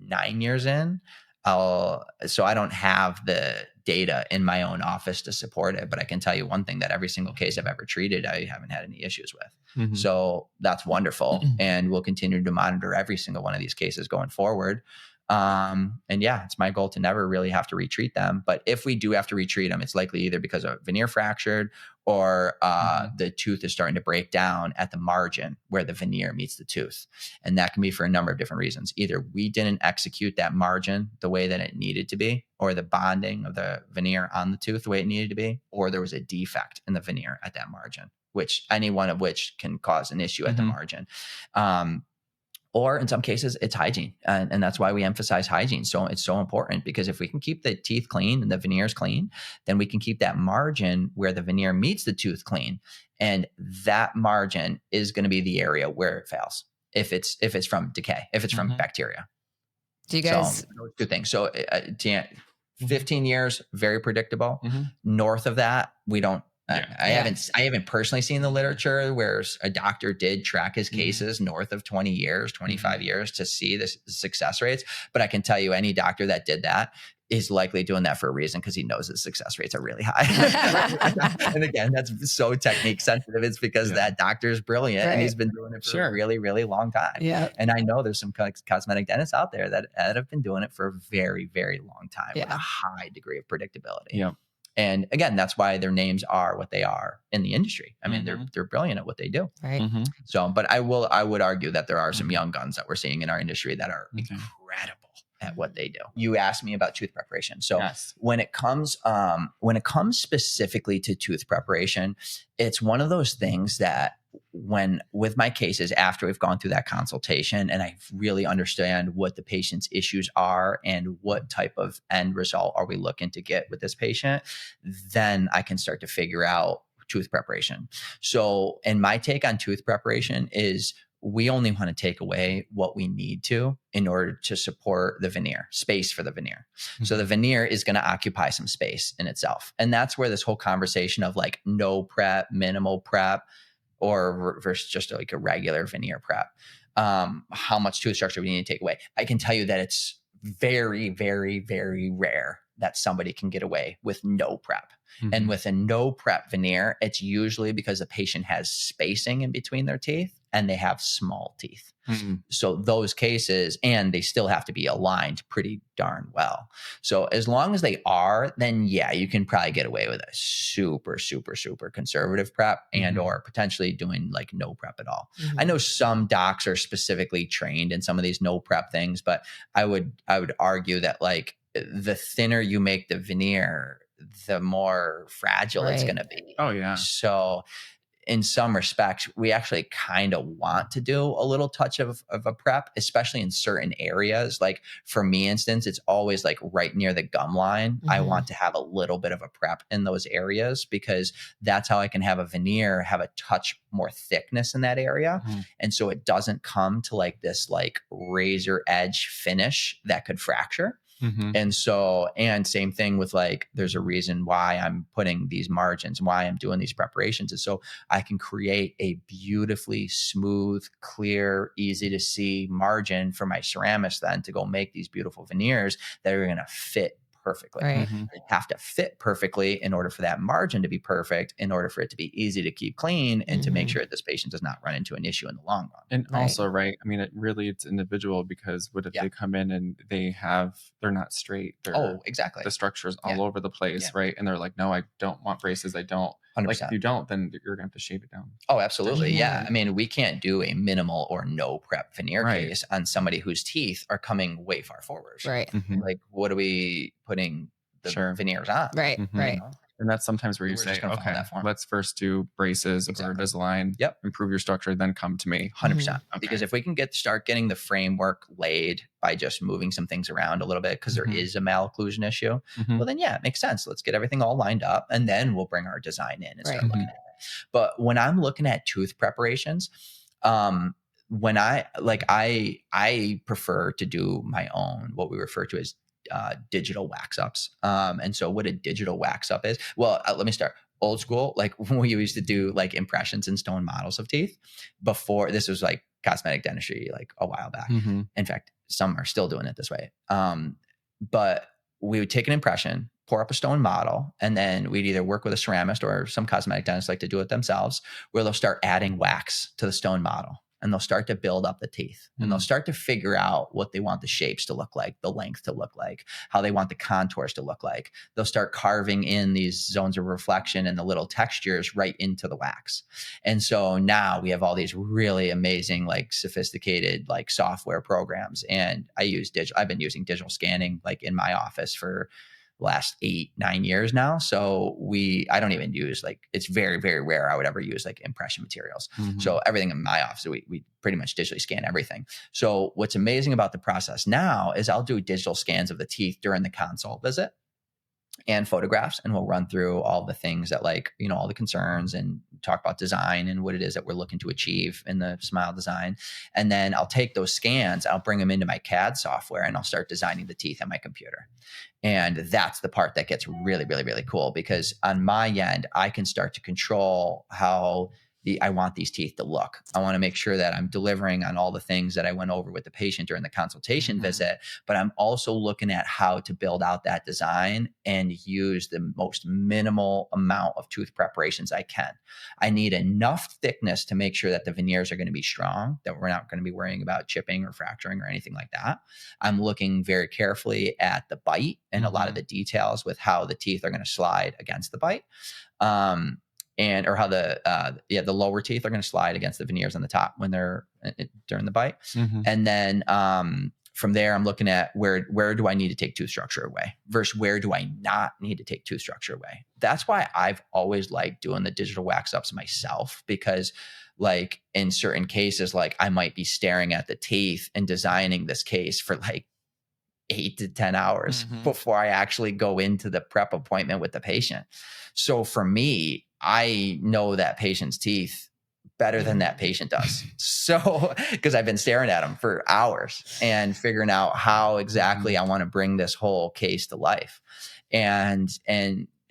[SPEAKER 2] 9 years in, so I don't have the data in my own office to support it, but I can tell you one thing, that every single case I've ever treated, I haven't had any issues with. So that's wonderful. And we'll continue to monitor every single one of these cases going forward. And yeah, it's my goal to never really have to retreat them. But if we do have to retreat them, it's likely either because a veneer fractured or the tooth is starting to break down at the margin where the veneer meets the tooth. And that can be for a number of different reasons. Either we didn't execute that margin the way that it needed to be, or the bonding of the veneer on the tooth the way it needed to be, or there was a defect in the veneer at that margin, which any one of which can cause an issue at the margin. Or in some cases, it's hygiene. And that's why we emphasize hygiene. So it's so important, because if we can keep the teeth clean and the veneers clean, then we can keep that margin where the veneer meets the tooth clean. And that margin is going to be the area where it fails. If it's from decay, if it's from bacteria.
[SPEAKER 3] Do you guys?
[SPEAKER 2] So those two things. So 15 years, very predictable. North of that, we don't. I haven't personally seen the literature where a doctor did track his cases north of 20 years, 25 years to see the success rates. But I can tell you, any doctor that did that is likely doing that for a reason, because he knows the success rates are really high. And again, that's so technique sensitive. It's because that doctor is brilliant and he's been doing it for a really, really long time. Yeah. And I know there's some cosmetic dentists out there that have been doing it for a very, very long time with a high degree of predictability. Yeah. And again, that's why their names are what they are in the industry. I mean, they're brilliant at what they do. Right. So, but I would argue that there are some young guns that we're seeing in our industry that are incredible at what they do. You asked me about tooth preparation. So when it comes specifically to tooth preparation, it's one of those things that with my cases, after we've gone through that consultation and I really understand what the patient's issues are and what type of end result are we looking to get with this patient, then I can start to figure out tooth preparation. So, and my take on tooth preparation is we only want to take away what we need to in order to support the veneer, space for the veneer. So the veneer is going to occupy some space in itself. And that's where this whole conversation of like no prep, minimal prep, or versus just like a regular veneer prep. How much tooth structure we need to take away. I can tell you that it's very, very, very rare that somebody can get away with no prep. And with a no prep veneer, it's usually because the patient has spacing in between their teeth and they have small teeth. So those cases, and they still have to be aligned pretty darn well. So as long as they are, then yeah, you can probably get away with a super, super, super conservative prep and or potentially doing like no prep at all. I know some docs are specifically trained in some of these no prep things, but I would argue that like the thinner you make the veneer, the more fragile it's going to be. Oh yeah. So in some respects, we actually kind of want to do a little touch of a prep, especially in certain areas. Like for me, instance, it's always like right near the gum line. I want to have a little bit of a prep in those areas because that's how I can have a veneer have a touch more thickness in that area. And so it doesn't come to like this like razor edge finish that could fracture. And so, and same thing with like, there's a reason why I'm putting these margins, why I'm doing these preparations is so I can create a beautifully smooth, clear, easy to see margin for my ceramists then to go make these beautiful veneers that are going to fit perfectly.
[SPEAKER 3] Right.
[SPEAKER 2] They have to fit perfectly in order for that margin to be perfect, in order for it to be easy to keep clean and to make sure that this patient does not run into an issue in the long run.
[SPEAKER 1] And also, right, I mean, it's individual, because what if they come in and they're not straight?
[SPEAKER 2] Exactly.
[SPEAKER 1] The structure's all over the place, right? And they're like, no, I don't want braces. I don't.
[SPEAKER 2] 100%.
[SPEAKER 1] Like, if you don't, then you're going to have to shave it down.
[SPEAKER 2] Oh, absolutely. Yeah. I mean, we can't do a minimal or no prep veneer case on somebody whose teeth are coming way far forward.
[SPEAKER 3] Right.
[SPEAKER 2] Like, what are we putting the veneers on?
[SPEAKER 3] Right. Right.
[SPEAKER 2] You know?
[SPEAKER 1] And that's sometimes where you say, okay, let's first do braces or Invisalign, improve your structure, then come to me.
[SPEAKER 2] 100%. Because if we can start getting the framework laid by just moving some things around a little bit, because there is a malocclusion issue, well then, it makes sense. Let's get everything all lined up, and then we'll bring our design in and start looking at it. But when I'm looking at tooth preparations, when I prefer to do my own, what we refer to as digital wax ups. And so what a digital wax up is, well, let me start old school. Like when we used to do like impressions and stone models of teeth before, this was like cosmetic dentistry, like a while back. In fact, some are still doing it this way. But we would take an impression, pour up a stone model, and then we'd either work with a ceramist or some cosmetic dentists like to do it themselves, where they'll start adding wax to the stone model. And they'll start to build up the teeth, and they'll start to figure out what they want the shapes to look like, the length to look like, how they want the contours to look like. They'll start carving in these zones of reflection and the little textures right into the wax. And so now we have all these really amazing, like sophisticated, like software programs. And I've been using digital scanning like in my office for last 8-9 years now. So I don't even use it's very, very rare I would ever use like impression materials. So everything in my office, we pretty much digitally scan everything. So what's amazing about the process now is I'll do digital scans of the teeth during the consult visit and photographs, and we'll run through all the things that all the concerns and talk about design and what it is that we're looking to achieve in the smile design. And then I'll take those scans, I'll bring them into my CAD software, and I'll start designing the teeth on my computer. And that's the part that gets really, really, really cool, because on my end, I can start to control how I want these teeth to look. I want to make sure that I'm delivering on all the things that I went over with the patient during the consultation visit, but I'm also looking at how to build out that design and use the most minimal amount of tooth preparations I can. I need enough thickness to make sure that the veneers are going to be strong, that we're not going to be worrying about chipping or fracturing or anything like that. I'm looking very carefully at the bite and a lot of the details with how the teeth are going to slide against the bite. Or how the lower teeth are going to slide against the veneers on the top when they're during the bite. And then from there, I'm looking at where do I need to take tooth structure away versus where do I not need to take tooth structure away. That's why I've always liked doing the digital wax ups myself, because like in certain cases, like I might be staring at the teeth and designing this case for like 8 to 10 hours before I actually go into the prep appointment with the patient. So for me, I know that patient's teeth better than that patient does. So, because I've been staring at them for hours and figuring out how exactly I want to bring this whole case to life. And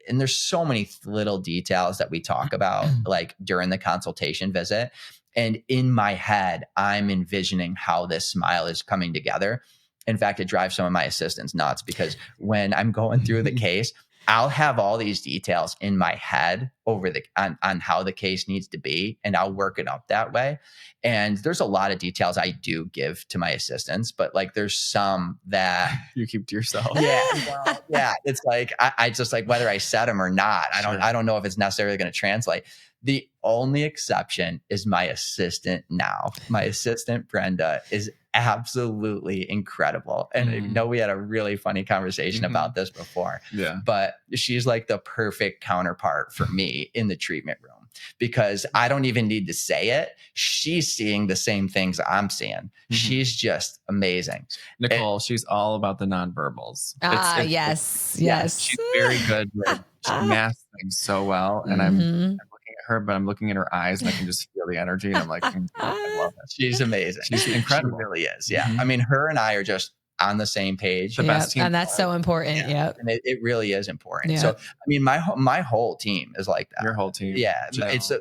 [SPEAKER 2] there's so many little details that we talk about like during the consultation visit. And in my head, I'm envisioning how this smile is coming together. In fact, it drives some of my assistants nuts, because when I'm going through the case, I'll have all these details in my head on how the case needs to be, and I'll work it up that way. And there's a lot of details I do give to my assistants, but like there's some that
[SPEAKER 1] you keep to yourself.
[SPEAKER 2] Yeah. It's like I just like whether I said them or not. I don't know if it's necessarily going to translate. The only exception is my assistant now. My assistant, Brenda, is absolutely incredible. And I know we had a really funny conversation about this before. Yeah. But she's like the perfect counterpart for me in the treatment room, because I don't even need to say it. She's seeing the same things I'm seeing. She's just amazing.
[SPEAKER 1] Nicole, she's all about the nonverbals.
[SPEAKER 3] Yes.
[SPEAKER 1] She's very good. She masks things so well. And I'm looking at her, but I'm looking at her eyes and I can just feel the energy. And I'm like, I love it.
[SPEAKER 2] She's amazing.
[SPEAKER 1] She's incredible.
[SPEAKER 2] She really is. Yeah. I mean, her and I are just on the same page.
[SPEAKER 1] The best team.
[SPEAKER 3] And that's so important. Yeah.
[SPEAKER 2] And it really is important.
[SPEAKER 3] Yeah.
[SPEAKER 2] So, I mean, my whole team is like that.
[SPEAKER 1] Your whole team.
[SPEAKER 2] Yeah.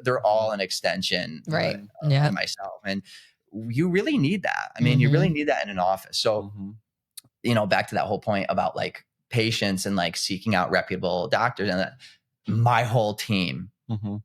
[SPEAKER 2] They're all an extension
[SPEAKER 3] Right.
[SPEAKER 2] of myself. And you really need that. I mean, you really need that in an office. So, you know, back to that whole point about like patients and like seeking out reputable doctors, and that my whole team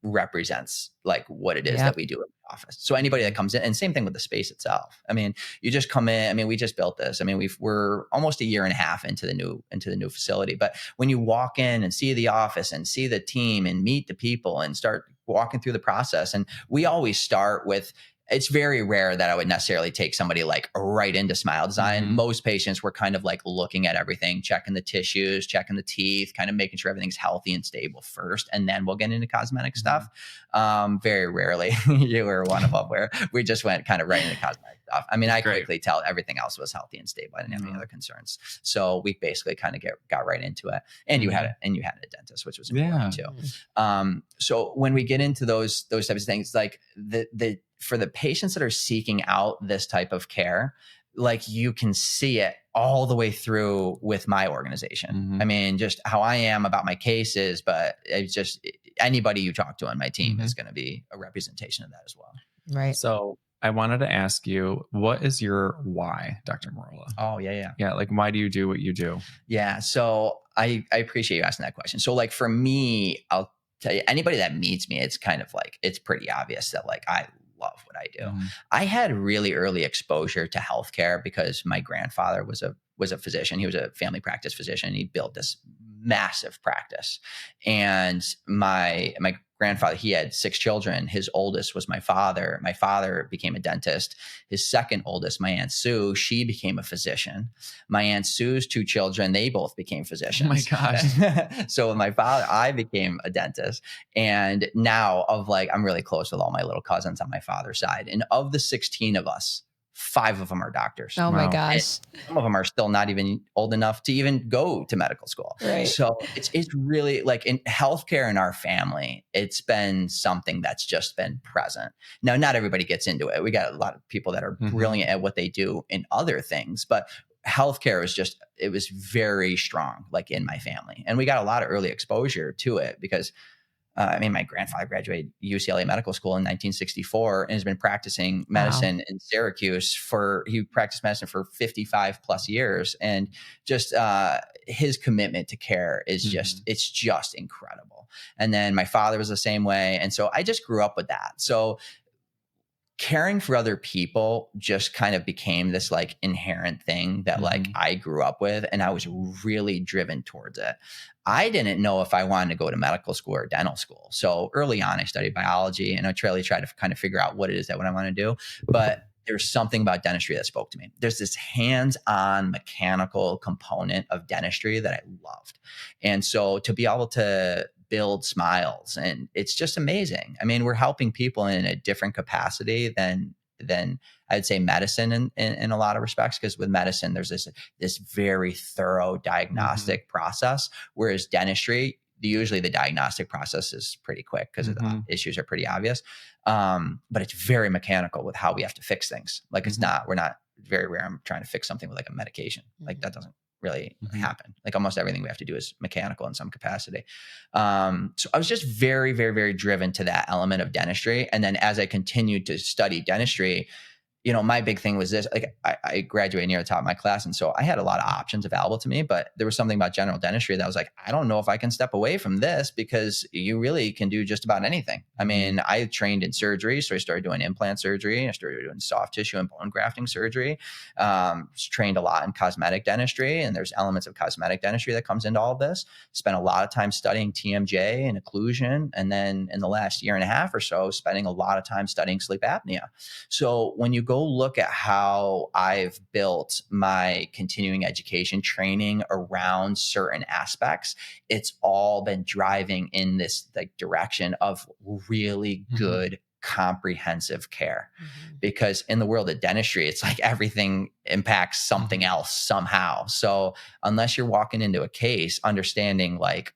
[SPEAKER 2] represents like what it is that we do in the office. So anybody that comes in, and same thing with the space itself. I mean, you just come in. I mean, we just built this. I mean, we're almost a year and a half into the new facility. But when you walk in and see the office and see the team and meet the people and start walking through the process, and we always start with, it's very rare that I would necessarily take somebody like right into smile design. Most patients were kind of like looking at everything, checking the tissues, checking the teeth, kind of making sure everything's healthy and stable first. And then we'll get into cosmetic stuff. Very rarely, you were one of them where we just went kind of right into cosmetic stuff. I mean, I quickly tell everything else was healthy and stable. I didn't have any other concerns. So we basically kind of got right into it. And you had a dentist, which was important too. So when we get into those types of things, like for the patients that are seeking out this type of care, like you can see it all the way through with my organization. I mean, just how I am about my cases, but it's just anybody you talk to on my team is going to be a representation of that as well.
[SPEAKER 3] Right.
[SPEAKER 1] So I wanted to ask you, what is your why, Dr. Merola?
[SPEAKER 2] Oh, yeah.
[SPEAKER 1] Yeah. Like, why do you do what you do?
[SPEAKER 2] Yeah. So I appreciate you asking that question. So like for me, I'll tell you, anybody that meets me, it's kind of like, it's pretty obvious that like I love what I do. I had really early exposure to healthcare because my grandfather was a physician. He was a family practice physician. He built this massive practice. And my grandfather, he had 6 children. His oldest was my father. My father became a dentist. His second oldest, my Aunt Sue, she became a physician. My Aunt Sue's 2 children, they both became physicians.
[SPEAKER 1] Oh my gosh.
[SPEAKER 2] So with my father, I became a dentist. And now I'm really close with all my little cousins on my father's side. And of the 16 of us, 5 of them are doctors.
[SPEAKER 3] Oh my gosh.
[SPEAKER 2] And some of them are still not even old enough to even go to medical school.
[SPEAKER 3] Right.
[SPEAKER 2] So it's really like in healthcare in our family, it's been something that's just been present. Now, not everybody gets into it. We got a lot of people that are brilliant at what they do in other things, but healthcare it was very strong, like in my family. And we got a lot of early exposure to it because my grandfather graduated UCLA Medical School in 1964 and has been practicing medicine in Syracuse he practiced medicine for 55 plus years. And just his commitment to care is it's just incredible. And then my father was the same way. And so I just grew up with that. So caring for other people just kind of became this like inherent thing that like I grew up with, and I was really driven towards it. I didn't know if I wanted to go to medical school or dental school. So early on, I studied biology and I really tried to kind of figure out what it is that what I want to do. But there's something about dentistry that spoke to me. There's this hands-on mechanical component of dentistry that I loved. And so to be able to build smiles, and it's just amazing. I mean, we're helping people in a different capacity than I'd say medicine in a lot of respects, because with medicine, there's this very thorough diagnostic process, whereas dentistry, usually the diagnostic process is pretty quick because the issues are pretty obvious. But it's very mechanical with how we have to fix things. Like we're not very rare. I'm trying to fix something with like a medication. Like that doesn't really happen. Like almost everything we have to do is mechanical in some capacity. So I was just very, very, very driven to that element of dentistry. And then as I continued to study dentistry, you know, my big thing was this, like I graduated near the top of my class. And so I had a lot of options available to me, but there was something about general dentistry that was like, I don't know if I can step away from this, because you really can do just about anything. I mean, I trained in surgery. So I started doing implant surgery. I started doing soft tissue and bone grafting surgery. Trained a lot in cosmetic dentistry, and there's elements of cosmetic dentistry that comes into all of this. Spent a lot of time studying TMJ and occlusion. And then in the last year and a half or so, spending a lot of time studying sleep apnea. So when you go look at how I've built my continuing education training around certain aspects, it's all been driving in this like direction of really good comprehensive care. Because in the world of dentistry, it's like everything impacts something else somehow. So unless you're walking into a case understanding like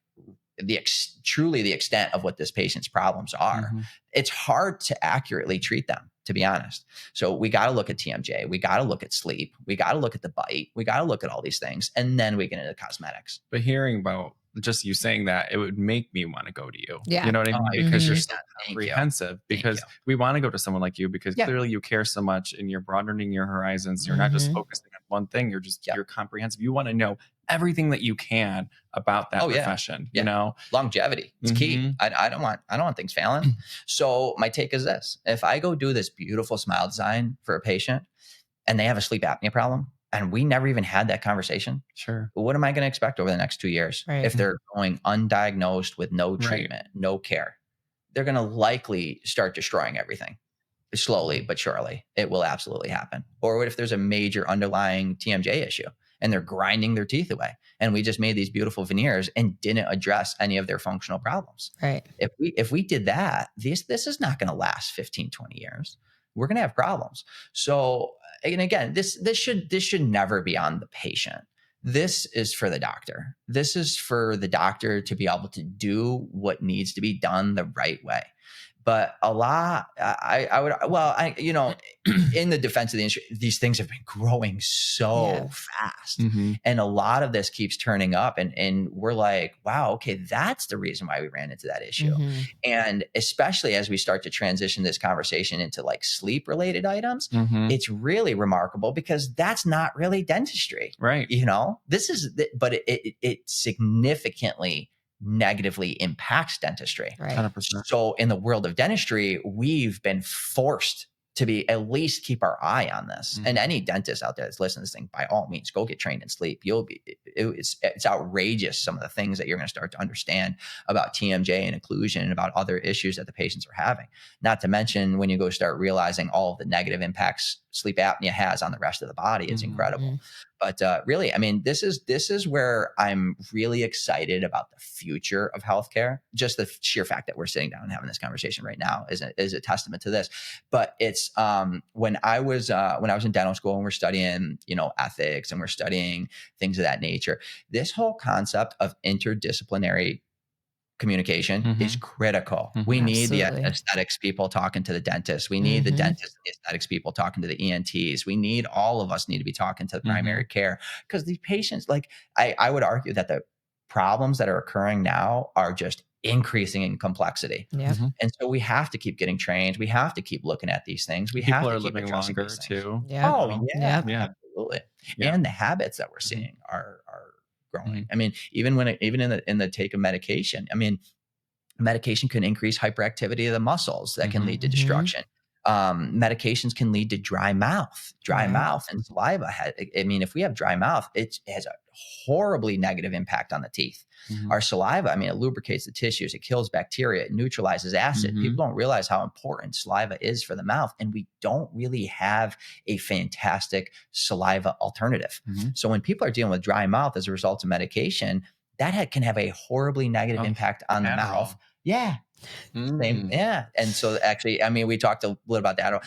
[SPEAKER 2] truly the extent of what this patient's problems are, it's hard to accurately treat them. to be honest. So we got to look at TMJ. We got to look at sleep. We got to look at the bite. We got to look at all these things. And then we get into cosmetics.
[SPEAKER 1] But hearing about just you saying that, it would make me want to go to you.
[SPEAKER 3] Yeah.
[SPEAKER 1] You know what I mean?
[SPEAKER 2] Oh,
[SPEAKER 1] Because you're so
[SPEAKER 2] Thank
[SPEAKER 1] comprehensive. Because we want to go to someone like you because clearly you care so much and you're broadening your horizons. You're not just focusing on one thing. You're just, you're comprehensive. You want to know everything that you can about that profession, you know?
[SPEAKER 2] Longevity. It's key. I don't want things failing. So my take is this: if I go do this beautiful smile design for a patient and they have a sleep apnea problem, and we never even had that conversation.
[SPEAKER 1] Sure.
[SPEAKER 2] What am I going to expect over the next 2 years if they're going undiagnosed with no treatment, no care? They're going to likely start destroying everything slowly but surely. It will absolutely happen. Or what if there's a major underlying TMJ issue and they're grinding their teeth away, and we just made these beautiful veneers and didn't address any of their functional problems?
[SPEAKER 3] Right.
[SPEAKER 2] If we did that, this is not going to last 15, 20 years. We're going to have problems. So, and again, this should never be on the patient. This is for the doctor. This is for the doctor to be able to do what needs to be done the right way. But a lot, in the defense of the industry, these things have been growing so fast. And a lot of this keeps turning up, and we're like, wow, okay, that's the reason why we ran into that issue. And especially as we start to transition this conversation into like sleep related items, it's really remarkable because that's not really dentistry.
[SPEAKER 1] Right.
[SPEAKER 2] You know, but it significantly negatively impacts dentistry.
[SPEAKER 3] Right.
[SPEAKER 1] 100%.
[SPEAKER 2] So in the world of dentistry, we've been forced to be at least keep our eye on this. And any dentist out there that's listening to this thing, by all means, go get trained in sleep. It's outrageous some of the things that you're going to start to understand about TMJ and occlusion and about other issues that the patients are having. Not to mention when you go start realizing all of the negative impacts sleep apnea has on the rest of the body, it's incredible. But really, I mean, this is where I'm really excited about the future of healthcare. Just the sheer fact that we're sitting down and having this conversation right now is a testament to this. But it's when I was in dental school and we're studying, ethics and we're studying things of that nature. This whole concept of interdisciplinary communication is critical. We need the aesthetics people talking to the dentist. We need the dentist and the aesthetics people talking to the ENTs. All of us need to be talking to the primary care, because these patients, like I would argue that the problems that are occurring now are just increasing in complexity.
[SPEAKER 3] Yeah.
[SPEAKER 2] And so we have to keep getting trained. We have to keep looking at these things.
[SPEAKER 1] People are living longer too.
[SPEAKER 3] Yeah.
[SPEAKER 2] Oh yeah. Absolutely.
[SPEAKER 1] Yeah.
[SPEAKER 2] And the habits that we're seeing are growing. I mean, even in the take of medication, I mean, medication can increase hyperactivity of the muscles that can lead to destruction. Medications can lead to dry mouth and saliva. If we have dry mouth, it has a horribly negative impact on the teeth. Our saliva, it lubricates the tissues, it kills bacteria, it neutralizes acid. People don't realize how important saliva is for the mouth, and we don't really have a fantastic saliva alternative. So when people are dealing with dry mouth as a result of medication, that can have a horribly negative impact on the mouth. Yeah. Same. Yeah. And so actually, we talked a little about that.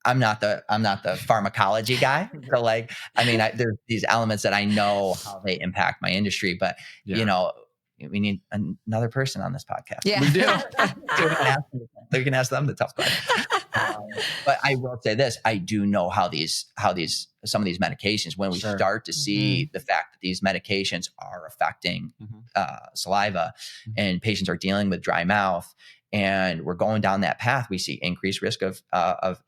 [SPEAKER 2] I'm not the pharmacology guy. So there's these elements that I know how they impact my industry, but we need another person on this podcast.
[SPEAKER 3] Yeah.
[SPEAKER 2] We do. We can ask them the tough questions. But I will say this: I do know how some of these medications, when we start to see the fact that these medications are affecting saliva, and patients are dealing with dry mouth, and we're going down that path, we see increased risk of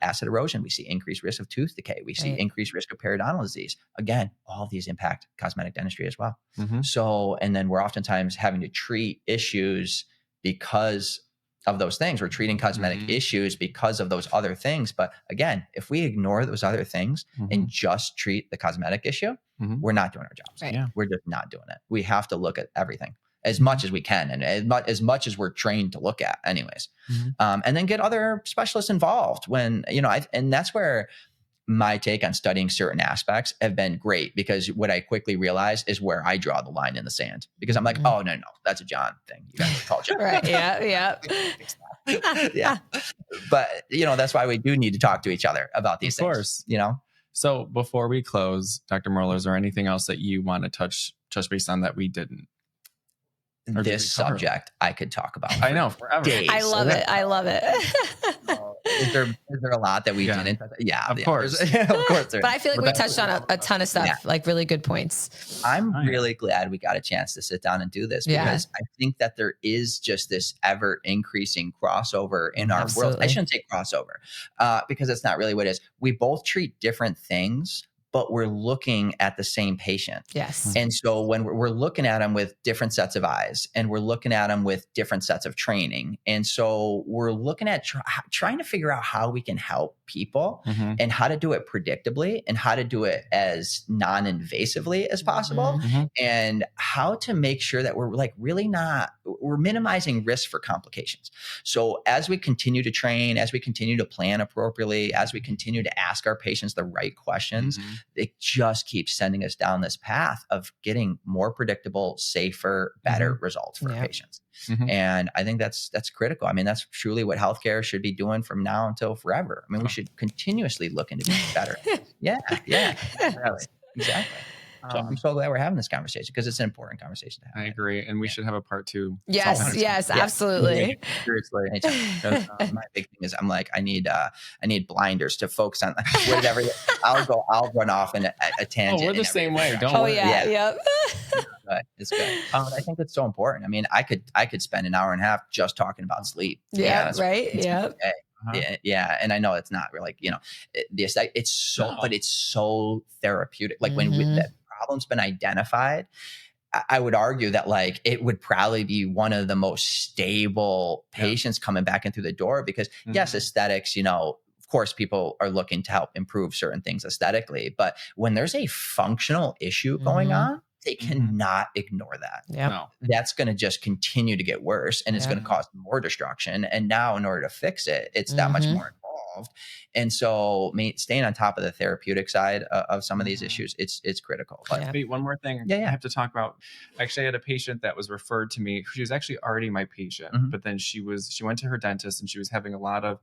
[SPEAKER 2] acid erosion. We see increased risk of tooth decay. We see increased risk of periodontal disease. Again, all of these impact cosmetic dentistry as well. So, and then we're oftentimes having to treat issues because of those things. We're treating cosmetic issues because of those other things. But again, if we ignore those other things and just treat the cosmetic issue, we're not doing our jobs.
[SPEAKER 3] Right.
[SPEAKER 2] We're just not doing it. We have to look at everything as much as we can, and as much as we're trained to look at anyways. And then get other specialists involved when, and that's where my take on studying certain aspects have been great, because what I quickly realized is where I draw the line in the sand, because I'm like, oh, no, that's a John thing. You guys call John.
[SPEAKER 3] Right. Yeah.
[SPEAKER 2] Yeah. But, that's why we do need to talk to each other about these things. Of course.
[SPEAKER 1] So before we close, Dr. Merola, is there anything else that you want to touch base on that we didn't?
[SPEAKER 2] This subject I could talk about.
[SPEAKER 1] I know, forever.
[SPEAKER 2] Days.
[SPEAKER 3] I love it.
[SPEAKER 2] is there a lot that we didn't? Yeah,
[SPEAKER 1] of course.
[SPEAKER 2] Of course.
[SPEAKER 3] But I feel like we touched on a ton of stuff, like really good points.
[SPEAKER 2] I'm really glad we got a chance to sit down and do this because I think that there is just this ever increasing crossover in our world. I shouldn't say crossover because it's not really what it is. We both treat different things, but we're looking at the same patient.
[SPEAKER 3] Yes.
[SPEAKER 2] And so when we're looking at them with different sets of eyes and we're looking at them with different sets of training. And so we're looking at trying to figure out how we can help people and how to do it predictably and how to do it as non-invasively as possible and how to make sure that we're like really we're minimizing risk for complications. So as we continue to train, as we continue to plan appropriately, as we continue to ask our patients the right questions, it just keeps sending us down this path of getting more predictable, safer, better results for our patients. And I think that's critical. I mean, that's truly what healthcare should be doing from now until forever. I mean, we should continuously look into being better. Exactly. So I'm so glad we're having this conversation because it's an important conversation to have.
[SPEAKER 1] I agree. And we should have a part 2.
[SPEAKER 3] Yes, absolutely.
[SPEAKER 2] Seriously. My big thing is I'm like, I need blinders to focus on whatever. I'll run off in a tangent.
[SPEAKER 1] Oh, we're the same way. Don't worry.
[SPEAKER 2] It's good. I think it's so important. I mean, I could spend an hour and a half just talking about sleep.
[SPEAKER 3] Right.
[SPEAKER 2] Yeah. And I know it's not really, the aesthetic, it's so therapeutic. Like when that problem's been identified, I would argue that like it would probably be one of the most stable patients coming back in through the door because yes, aesthetics, of course, people are looking to help improve certain things aesthetically, but when there's a functional issue going on, they cannot ignore that. That's going to just continue to get worse and it's going to cause more destruction. And now in order to fix it, it's that much more involved. And so staying on top of the therapeutic side of some of these issues, it's critical. But
[SPEAKER 1] wait, one more thing I have to talk about. Actually, I had a patient that was referred to me. She was actually already my patient, but then she went to her dentist and she was having a lot of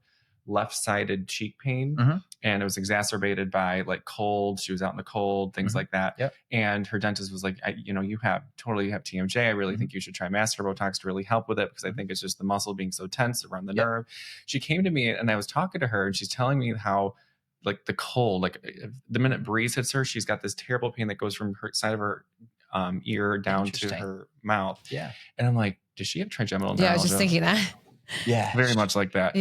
[SPEAKER 1] left-sided cheek pain and it was exacerbated by like cold. She was out in the cold, things like that. And her dentist was like, you have TMJ. I really think you should try master Botox to really help with it because I think it's just the muscle being so tense around the nerve. She came to me and I was talking to her and she's telling me how like the cold, like the minute breeze hits her, she's got this terrible pain that goes from her side of her ear down to her mouth. And I'm like, does she have trigeminal neuralgia?
[SPEAKER 3] I was just thinking that.
[SPEAKER 1] Very much like that.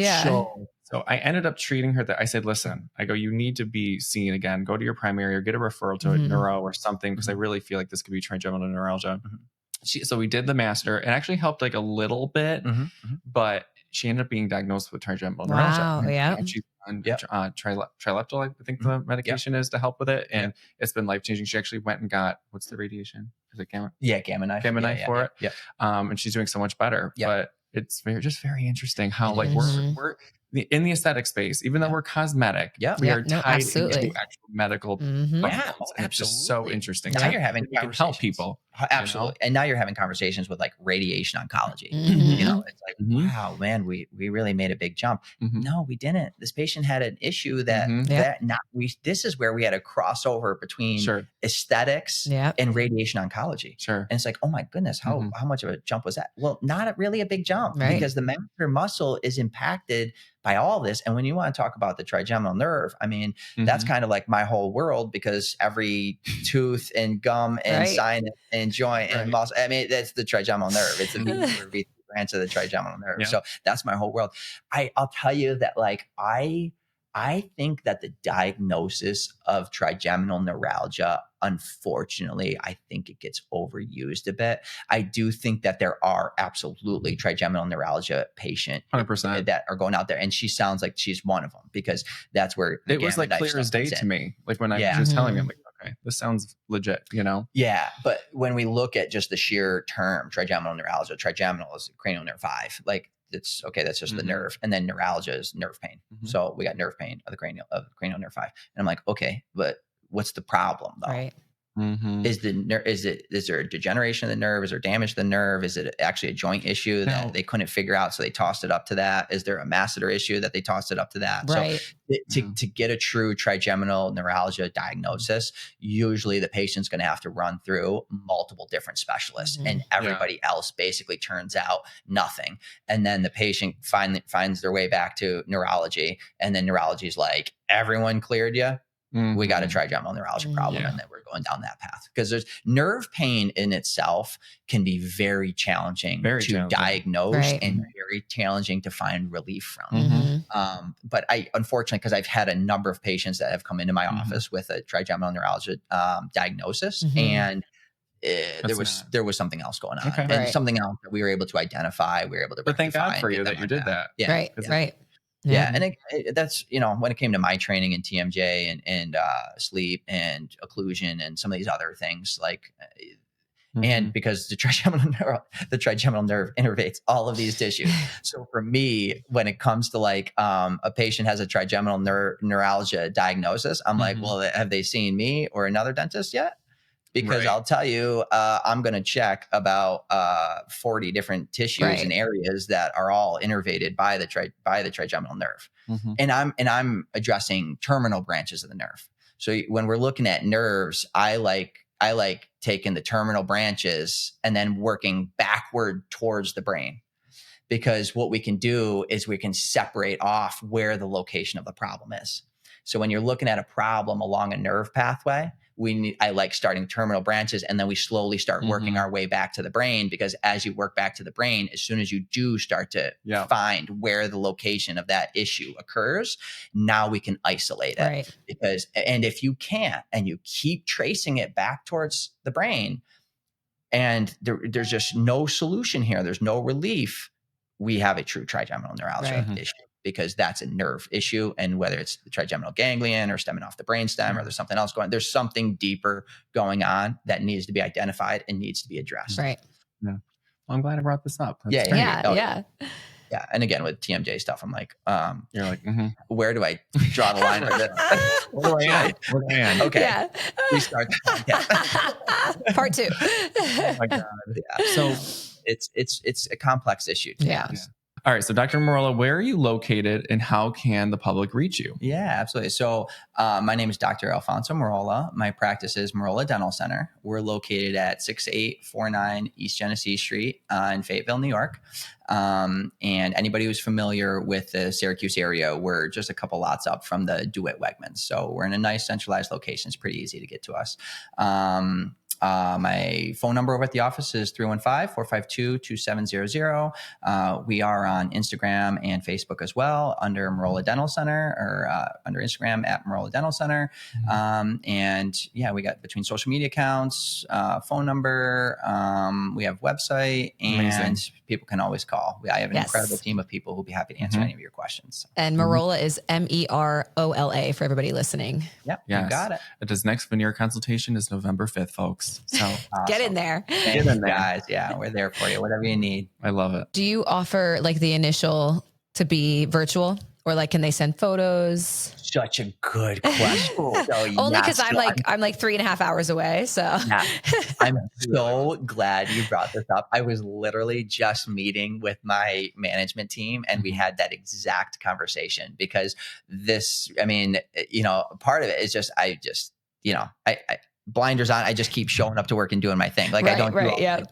[SPEAKER 1] So I ended up treating her that I said, listen, I go, you need to be seen again, go to your primary or get a referral to a neuro or something. Because I really feel like this could be trigeminal neuralgia. So we did the master. It actually helped like a little bit, but she ended up being diagnosed with trigeminal neuralgia. And she's on trileptal, I think the medication is to help with it. And it's been life-changing. She actually went and got, what's the radiation? Is it gamma?
[SPEAKER 2] Gamma knife.
[SPEAKER 1] Gamma knife for it. And she's doing so much better. But it's very interesting how like we're in the aesthetic space, even though we're cosmetic, we are tied into actual medical functions. And it's just so interesting.
[SPEAKER 2] Now you're having
[SPEAKER 1] conversations. Can help people.
[SPEAKER 2] Absolutely. And now you're having conversations with like radiation oncology. It's like, wow, man, we really made a big jump. No, we didn't. This patient had an issue this is where we had a crossover between aesthetics and radiation oncology. And it's like, oh my goodness, how much of a jump was that? Well, not really a big jump because the master muscle is impacted by all this. And when you want to talk about the trigeminal nerve, I mean, that's kind of like my whole world because every tooth and gum and sinus and joint and muscle, I mean, that's the trigeminal nerve. It's the branch of the trigeminal nerve. So that's my whole world. I'll tell you that like, I think that the diagnosis of trigeminal neuralgia, unfortunately, I think it gets overused a bit. I do think that there are absolutely trigeminal neuralgia patients
[SPEAKER 1] 100%
[SPEAKER 2] that are going out there. And she sounds like she's one of them because that's where
[SPEAKER 1] it was like clear as day to me. Like when she was telling me, I'm like, okay, this sounds legit,
[SPEAKER 2] Yeah. But when we look at just the sheer term trigeminal neuralgia, trigeminal is cranial nerve 5. Like, it's okay. That's just the nerve. And then neuralgia is nerve pain. So we got nerve pain of the cranial nerve 5. And I'm like, okay, but what's the problem though? Is there a degeneration of the nerve? Is there damage to the nerve? Is it actually a joint issue that they couldn't figure out, so they tossed it up to that? Is there a masseter issue that they tossed it up to that?
[SPEAKER 3] Right.
[SPEAKER 2] So to get a true trigeminal neuralgia diagnosis, usually the patient's going to have to run through multiple different specialists, and everybody else basically turns out nothing. And then the patient finally finds their way back to neurology, and then neurology is like, everyone cleared you. We got a trigeminal neuralgia problem, and then we're going down that path, because there's nerve pain in itself can be very challenging to diagnose and very challenging to find relief from. But I, unfortunately, because I've had a number of patients that have come into my office with a trigeminal neuralgia diagnosis, and there was something else going on, and something else that we were able to identify. We were able to.
[SPEAKER 1] But thank God for you that you did that.
[SPEAKER 2] Yeah.
[SPEAKER 3] Right.
[SPEAKER 2] Yeah. And that's, when it came to my training in TMJ and sleep and occlusion and some of these other things, like, and because the trigeminal nerve innervates all of these tissues. So for me, when it comes to like a patient has a trigeminal neuralgia diagnosis, I'm like, well, have they seen me or another dentist yet? Because I'll tell you, I'm going to check about 40 different tissues and areas that are all innervated by the trigeminal nerve, and I'm addressing terminal branches of the nerve. So when we're looking at nerves, I like taking the terminal branches and then working backward towards the brain, because what we can do is we can separate off where the location of the problem is. So when you're looking at a problem along a nerve pathway, I like starting terminal branches, and then we slowly start working our way back to the brain, because as you work back to the brain, as soon as you do start to find where the location of that issue occurs, now we can isolate it. And if you can't, and you keep tracing it back towards the brain, and there's just no solution here, there's no relief, we have a true trigeminal neuralgia issue. Because that's a nerve issue, and whether it's the trigeminal ganglion or stemming off the brainstem, or there's something else going on, there's something deeper going on that needs to be identified and needs to be addressed.
[SPEAKER 1] Yeah. Well, I'm glad I brought this up. That's
[SPEAKER 3] Yeah.
[SPEAKER 2] And again, with TMJ stuff, I'm like,
[SPEAKER 1] you're like,
[SPEAKER 2] where do I draw the line?
[SPEAKER 1] Where do I end?
[SPEAKER 2] Okay.
[SPEAKER 3] Yeah.
[SPEAKER 2] We start.
[SPEAKER 3] Part 2.
[SPEAKER 1] Oh my God.
[SPEAKER 2] Yeah. So it's a complex issue.
[SPEAKER 3] Yeah.
[SPEAKER 1] All right. So Dr. Merola, where are you located, and how can the public reach you?
[SPEAKER 2] Yeah, absolutely. So my name is Dr. Alfonso Merola. My practice is Merola Dental Center. We're located at 6849 East Genesee Street in Fayetteville, New York. And anybody who's familiar with the Syracuse area, we're just a couple lots up from the DeWitt Wegmans. So we're in a nice centralized location. It's pretty easy to get to us. My phone number over at the office is 315-452-2700. We are on Instagram and Facebook as well under Merola Dental Center, or under Instagram at Merola Dental Center. And yeah, we got between social media accounts, phone number, we have website, and people can always call. I have an incredible team of people who'll be happy to answer any of your questions.
[SPEAKER 3] And Merola is Merola for everybody listening.
[SPEAKER 2] Yep, you got it.
[SPEAKER 1] His next veneer consultation is November 5th, folks. So
[SPEAKER 3] get in there.
[SPEAKER 2] Get in there, guys. Yeah, we're there for you. Whatever you need.
[SPEAKER 1] I love it.
[SPEAKER 3] Do you offer like the initial to be virtual, or like can they send photos?
[SPEAKER 2] Such a good question.
[SPEAKER 3] Only because I'm like 3.5 hours away. So
[SPEAKER 2] I'm so glad you brought this up. I was literally just meeting with my management team, and we had that exact conversation, because this, part of it is just, I blinders on. I just keep showing up to work and doing my thing. Like I don't do all the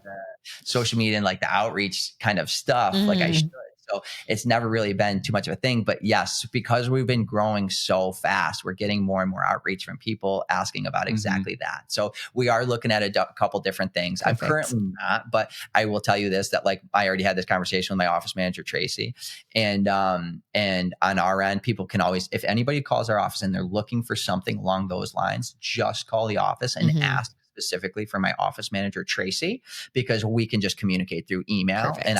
[SPEAKER 2] social media and like the outreach kind of stuff like I should. So it's never really been too much of a thing. But yes, because we've been growing so fast, we're getting more and more outreach from people asking about exactly that. So we are looking at a couple different things. Perfect. I'm currently not, but I will tell you this, that like I already had this conversation with my office manager, Tracy. And on our end, people can always, if anybody calls our office and they're looking for something along those lines, just call the office and ask specifically for my office manager, Tracy, because we can just communicate through email. Perfect. and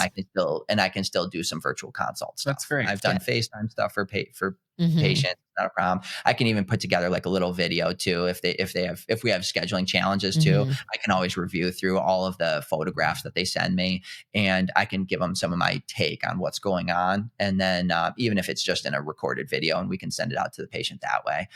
[SPEAKER 2] I can still do some virtual consults.
[SPEAKER 1] That's great.
[SPEAKER 2] I've done FaceTime stuff for patients. Not a problem. I can even put together like a little video too. If we have scheduling challenges too, I can always review through all of the photographs that they send me, and I can give them some of my take on what's going on. And then even if it's just in a recorded video, and we can send it out to the patient that way.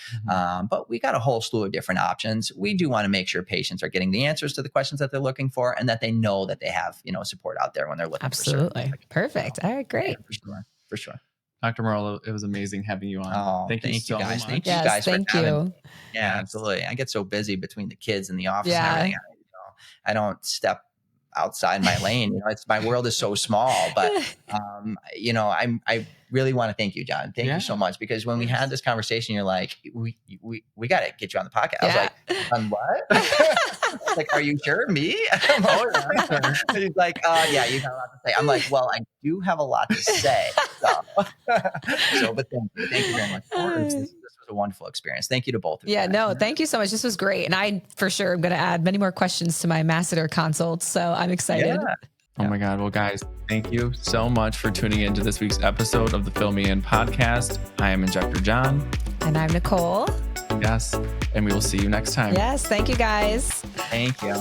[SPEAKER 2] But we got a whole slew of different options. We do want to make sure patients are getting the answers to the questions that they're looking for, and that they know that they have, support out there when they're looking for certain.
[SPEAKER 3] Perfect. All right, great.
[SPEAKER 2] Yeah, for sure.
[SPEAKER 1] Dr. Merola, it was amazing having you on.
[SPEAKER 2] Oh,
[SPEAKER 1] thank you so
[SPEAKER 2] guys.
[SPEAKER 1] much.
[SPEAKER 2] Thank you guys for having me. Yeah,
[SPEAKER 1] Yes.
[SPEAKER 2] absolutely. I get so busy between the kids and the office and everything. I don't step outside my lane. My world is so small, but I really want to thank you, Jon. Thank you so much, because when we had this conversation, you're like, we got to get you on the podcast. I was like, on what? Like, are you sure? Me? He's like, yeah, you got a lot to say. I'm like, well, I do have a lot to say. But thank you very much. This was a wonderful experience. Thank you to both of you.
[SPEAKER 3] Yeah, no, thank you so much. This was great. And I, for sure, am going to add many more questions to my masseter consults. So I'm excited.
[SPEAKER 2] Yeah.
[SPEAKER 1] Oh my God. Well, guys, thank you so much for tuning into this week's episode of the Fill Me In podcast. I am Injector Jon.
[SPEAKER 3] And I'm Nicole.
[SPEAKER 1] Yes. And we will see you next time.
[SPEAKER 3] Yes. Thank you, guys.
[SPEAKER 2] Thank you.